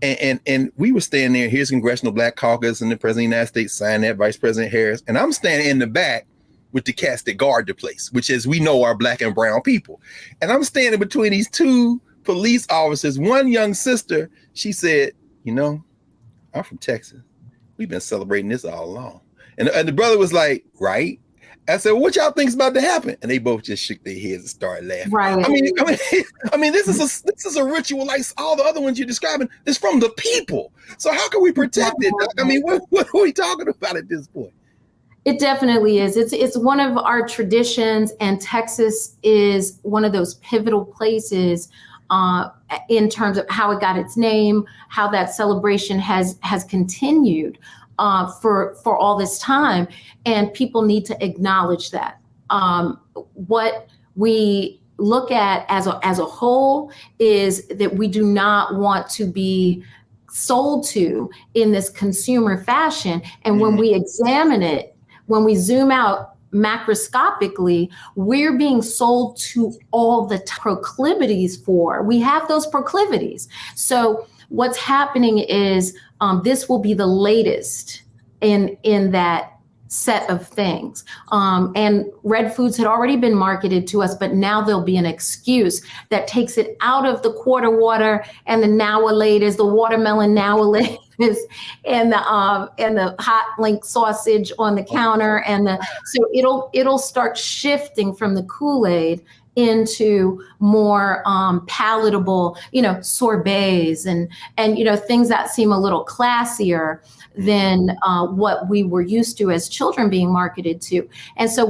Yeah. And we were standing there. Here's Congressional Black Caucus and the President of the United States signed that, Vice President Harris. And I'm standing in the back with the cats that guard the place, which, as we know, are Black and brown people. And I'm standing between these two police officers. One young sister, she said, I'm from Texas. We've been celebrating this all along. And the brother was like, right? I said, well, what y'all think's about to happen? And they both just shook their heads and started laughing.
Right.
I mean, this is a ritual like all the other ones you're describing. It's from the people. So how can we protect it? I mean, what are we talking about at this point?
It definitely is. It's one of our traditions, and Texas is one of those pivotal places in terms of how it got its name, how that celebration has continued for all this time, and people need to acknowledge that. What we look at as a whole is that we do not want to be sold to in this consumer fashion, and when we examine it, when we zoom out macroscopically, we're being sold to all the proclivities we have those proclivities. So what's happening is this will be the latest in that set of things. And red foods had already been marketed to us, but now there'll be an excuse that takes it out of the quarter water and the now-a-latest, the watermelon now-a-latest, and the hot link sausage on the counter, so it'll start shifting from the Kool-Aid into more palatable, sorbets and things that seem a little classier than what we were used to as children being marketed to. And so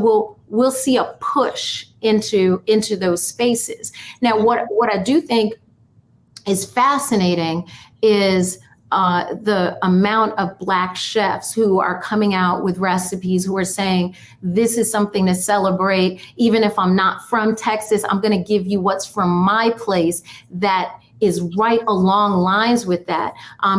we'll see a push into those spaces. Now, what I do think is fascinating is the amount of Black chefs who are coming out with recipes, who are saying, this is something to celebrate. Even if I'm not from Texas, I'm going to give you what's from my place that is right along lines with that.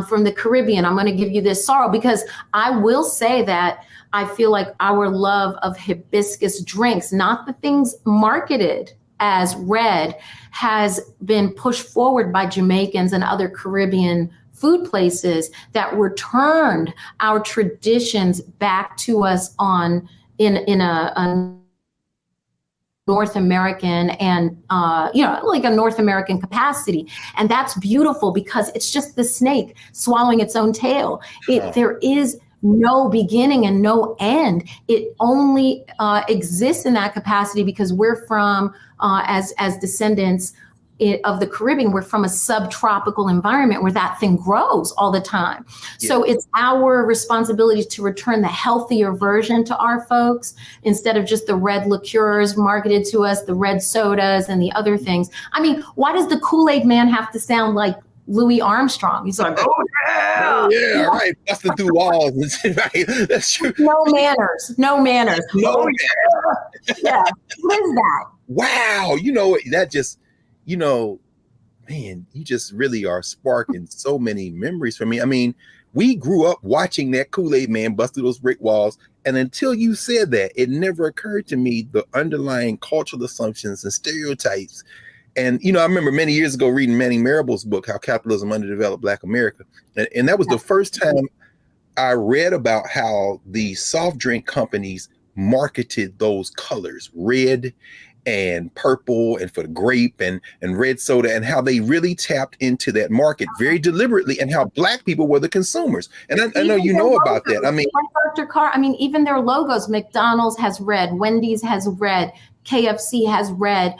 From the Caribbean, I'm going to give you this sorrel, because I will say that I feel like our love of hibiscus drinks, not the things marketed as red, has been pushed forward by Jamaicans and other Caribbean food places that returned our traditions back to us in a North American and like a North American capacity. And that's beautiful because it's just the snake swallowing its own tail. There is no beginning and no end. It only exists in that capacity because we're from as descendants of the Caribbean, we're from a subtropical environment where that thing grows all the time. Yeah. So it's our responsibility to return the healthier version to our folks instead of just the red liqueurs marketed to us, the red sodas and the other things. I mean, why does the Kool-Aid man have to sound like Louis Armstrong? He's like, oh yeah,
yeah, right, busting through walls. Right, that's true.
No manners.
No manners.
Yeah, what is that?
Wow, that just. Man, you just really are sparking so many memories for me. I mean, We grew up watching that Kool-Aid man bust through those brick walls. And until you said that, it never occurred to me the underlying cultural assumptions and stereotypes. And, I remember many years ago reading Manning Marable's book, How Capitalism Underdeveloped Black America. And that was the first time I read about how the soft drink companies marketed those colors, red and purple, and for the grape and red soda, and how they really tapped into that market very deliberately, and how Black people were the consumers. And I know you know about that. I mean,
Dr. Carr, even their logos, McDonald's has red, Wendy's has red, KFC has red.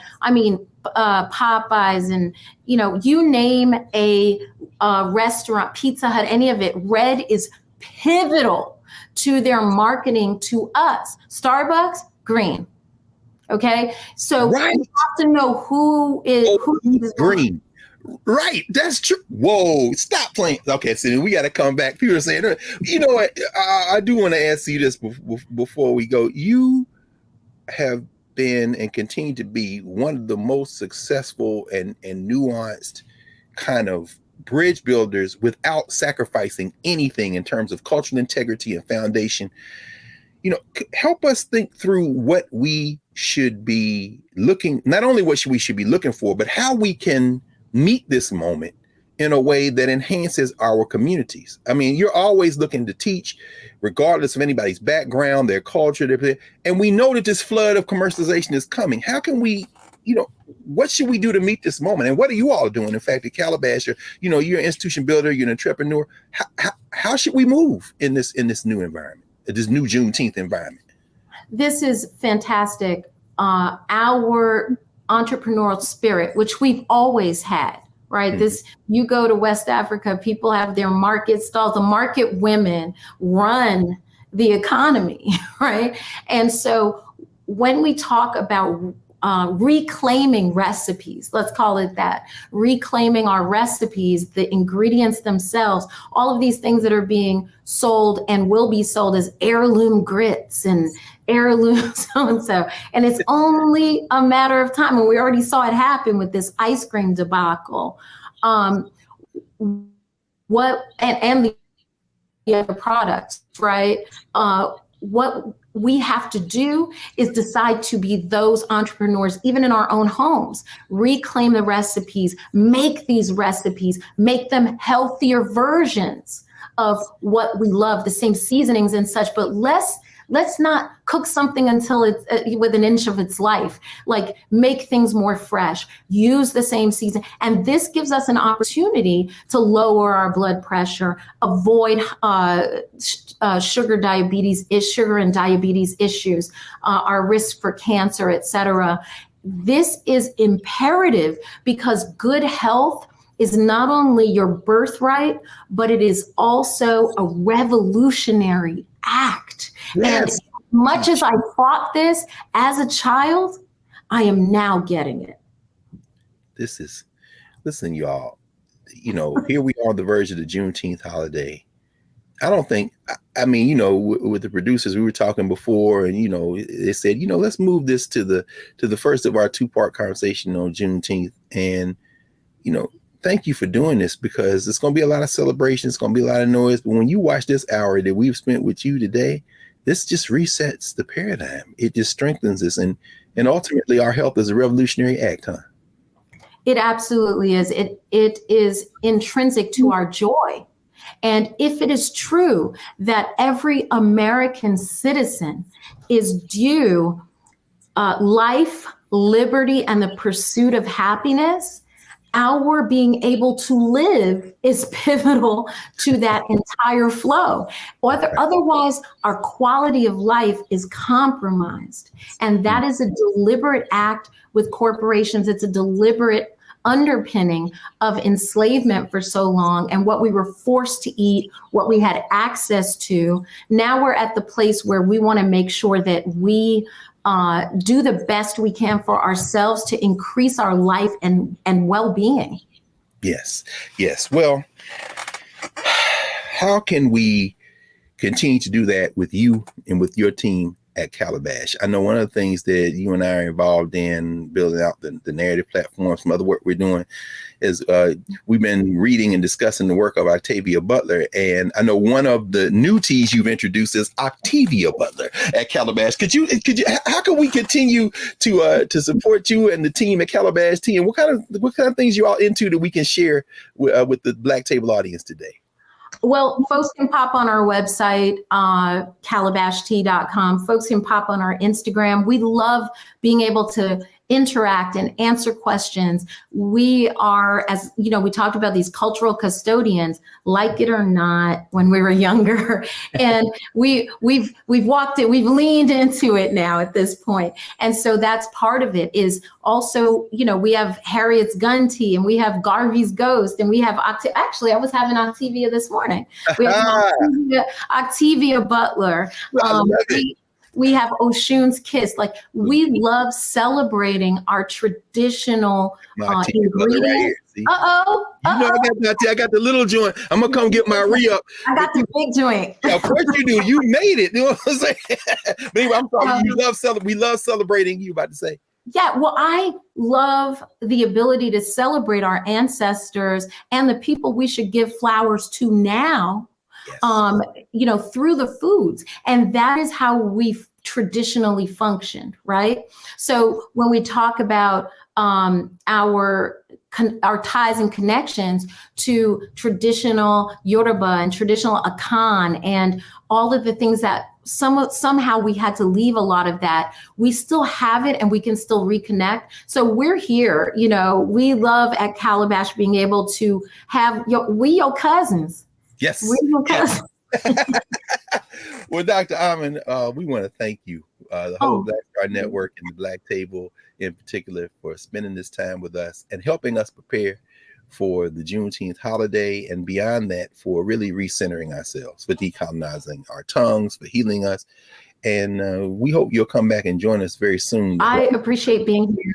Popeyes, and you name a restaurant, Pizza Hut, any of it, red is pivotal to their marketing to us. Starbucks, green. Okay, so we have to know who is
green. Right, that's true. Whoa, stop playing. Okay, so we got to come back. People are saying, you know what? I do want to ask you this before we go. You have been and continue to be one of the most successful and nuanced kind of bridge builders without sacrificing anything in terms of cultural integrity and foundation. Help us think through what we should be looking, not only what we should be looking for, but how we can meet this moment in a way that enhances our communities. You're always looking to teach, regardless of anybody's background, their culture, and we know that this flood of commercialization is coming. How can we, what should we do to meet this moment? And what are you all doing? In fact, at Calabash, you're an institution builder, you're an entrepreneur. How should we move in this new environment, this new Juneteenth environment?
This is fantastic. Our entrepreneurial spirit, which we've always had, right? Mm-hmm. You go to West Africa, people have their market stalls. The market women run the economy, right? And so when we talk about reclaiming recipes, let's call it that, reclaiming our recipes, the ingredients themselves, all of these things that are being sold and will be sold as heirloom grits and heirloom so-and-so. And it's only a matter of time. And we already saw it happen with this ice cream debacle. And the other products, right? What we have to do is decide to be those entrepreneurs, even in our own homes, reclaim the recipes, make these recipes, make them healthier versions of what we love, the same seasonings and such, but let's not cook something until it's with an inch of its life. Like, make things more fresh, use the same season. And this gives us an opportunity to lower our blood pressure, avoid sugar and diabetes issues, our risk for cancer, et cetera. This is imperative because good health is not only your birthright, but it is also a revolutionary act. Yes. And as much as I fought this as a child, I am now getting it.
Listen, y'all, here we are on the verge of the Juneteenth holiday. I don't think, with the producers, we were talking before, and, they said, let's move this to the first of our two-part conversation on Juneteenth. And, thank you for doing this, because it's going to be a lot of celebration. It's going to be a lot of noise. But when you watch this hour that we've spent with you today, this just resets the paradigm. It just strengthens us. And ultimately, our health is a revolutionary act, huh?
It absolutely is. It is intrinsic to our joy. And if it is true that every American citizen is due life, liberty, and the pursuit of happiness, our being able to live is pivotal to that entire flow. Otherwise, our quality of life is compromised. And that is a deliberate act with corporations. It's a deliberate underpinning of enslavement for so long, and what we were forced to eat, what we had access to. Now we're at the place where we want to make sure that we do the best we can for ourselves to increase our life and well-being.
Yes. Well, how can we continue to do that with you and with your team at Calabash. I know one of the things that you and I are involved in, building out the narrative platform, some other work we're doing, is we've been reading and discussing the work of Octavia Butler. And I know one of the new T's you've introduced is Octavia Butler at Calabash. How can we continue to support you and the team at Calabash team? What kind of things you all into that we can share with the Black Table audience today?
Well, folks can pop on our website, calabashtea.com. Folks can pop on our Instagram. We love being able to interact and answer questions. We are, as you know, we talked about these cultural custodians, like it or not, when we were younger, and we've walked it, we've leaned into it now at this point. And so that's part of it. Is also, you know, we have Harriet's Gun Tea, and we have Garvey's Ghost, and we have actually, I was having Octavia this morning. We have Octavia Butler. We have Oshun's Kiss. Like, we love celebrating our traditional ingredients.
You know, I got the little joint. I'm gonna come get my re-up.
I got the big joint.
Yeah, of course you do. You made it. You know what I'm saying? But anyway, I'm sorry. We love celebrating. You about to say?
Yeah, well, I love the ability to celebrate our ancestors and the people we should give flowers to now. Yes. You know, through the foods. And that is how we've traditionally functioned, right? So when we talk about our ties and connections to traditional Yoruba and traditional Akan and all of the things that somehow we had to leave a lot of that, we still have it and we can still reconnect. So we're here, you know, we love at Calabash being able to have your cousins.
Yes.
Yes.
Well, Dr. Amen, we want to thank you, the whole Black Star Network and the Black Table in particular, for spending this time with us and helping us prepare for the Juneteenth holiday, and beyond that, for really recentering ourselves, for decolonizing our tongues, for healing us. And we hope you'll come back and join us very soon.
I appreciate being here.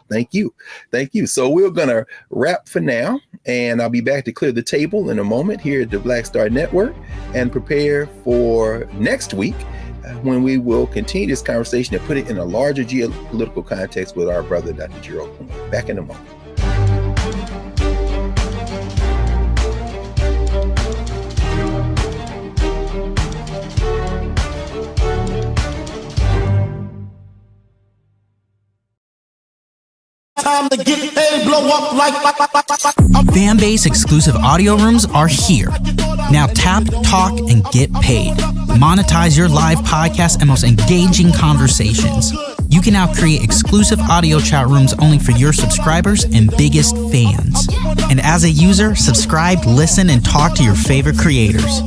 Thank you. Thank you. So we're going to wrap for now, and I'll be back to clear the table in a moment here at the Black Star Network and prepare for next week when we will continue this conversation and put it in a larger geopolitical context with our brother, Dr. Gerald Poon. Back in a moment.
Time to get paid, blow up like
Fanbase exclusive audio rooms are here. Now tap, talk, and get paid. Monetize your live podcast and most engaging conversations. You can now create exclusive audio chat rooms only for your subscribers and biggest fans. And as a user, subscribe, listen, and talk to your favorite creators.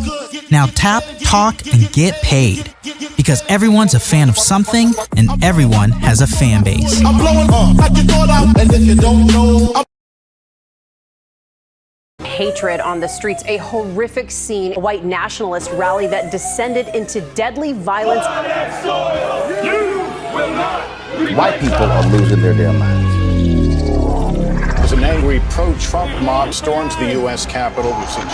Now tap, talk, and get paid. Because everyone's a fan of something, and everyone has a fan base.
I'm blowing up like you thought out, and if you don't know.
Hatred on the streets, a horrific scene, a white nationalist rally that descended into deadly violence.
White people are losing their damn minds.
As an angry pro-Trump mob storms the U.S. Capitol, we've seen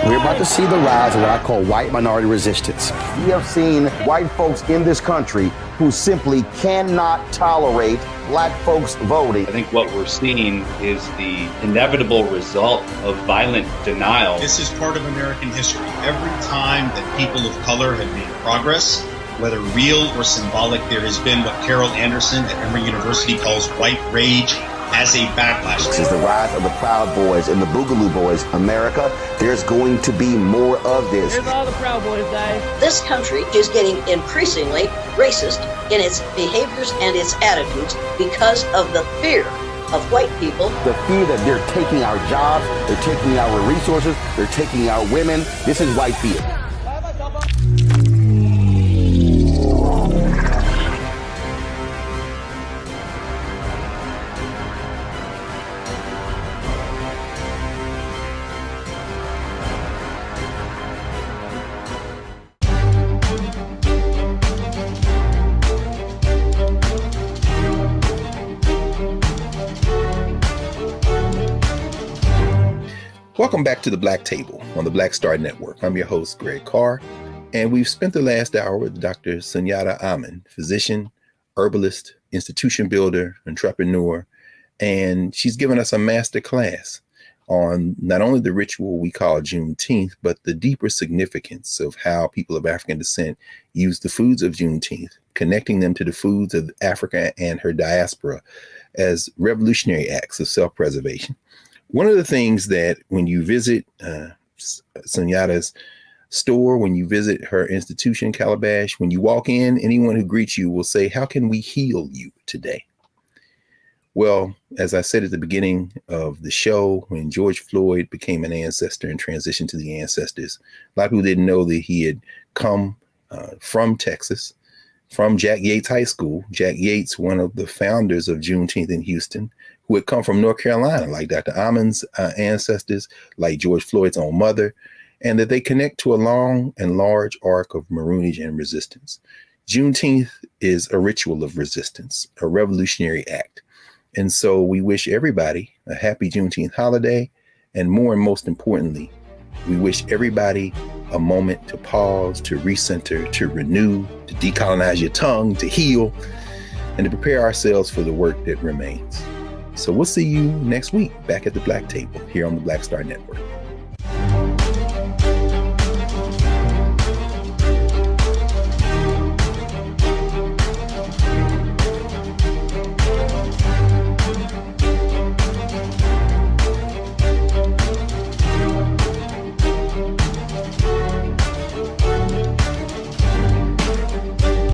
We're about to see the rise of what I call white minority resistance. We have seen white folks in this country who simply cannot tolerate black folks voting.
I think what we're seeing is the inevitable result of violent denial.
This is part of American history. Every time that people of color have made progress, whether real or symbolic, there has been what Carol Anderson at Emory University calls white rage as a backlash.
This is the rise of the Proud Boys and the Boogaloo Boys. America, there's going to be more of this.
Here's all the Proud Boys, guys.
This country is getting increasingly racist in its behaviors and its attitudes because of the fear of white people.
The fear that they're taking our jobs, they're taking our resources, they're taking our women. This is white fear.
Welcome back to the Black Table on the Black Star Network. I'm your host, Greg Carr. And we've spent the last hour with Dr. Sunyatta Amen, physician, herbalist, institution builder, entrepreneur, and she's given us a master class on not only the ritual we call Juneteenth, but the deeper significance of how people of African descent use the foods of Juneteenth, connecting them to the foods of Africa and her diaspora as revolutionary acts of self-preservation. One of the things that when you visit Sunyatta's store, when you visit her institution, Calabash, when you walk in, anyone who greets you will say, "How can we heal you today?" Well, as I said at the beginning of the show, when George Floyd became an ancestor and transitioned to the ancestors, a lot of people didn't know that he had come from Texas, from Jack Yates High School. Jack Yates, one of the founders of Juneteenth in Houston, who had come from North Carolina, like Dr. Amen's ancestors, like George Floyd's own mother, and that they connect to a long and large arc of maroonage and resistance. Juneteenth is a ritual of resistance, a revolutionary act. And so we wish everybody a happy Juneteenth holiday. And more and most importantly, we wish everybody a moment to pause, to recenter, to renew, to decolonize your tongue, to heal, and to prepare ourselves for the work that remains. So we'll see you next week back at the Black Table here on the Black Star Network.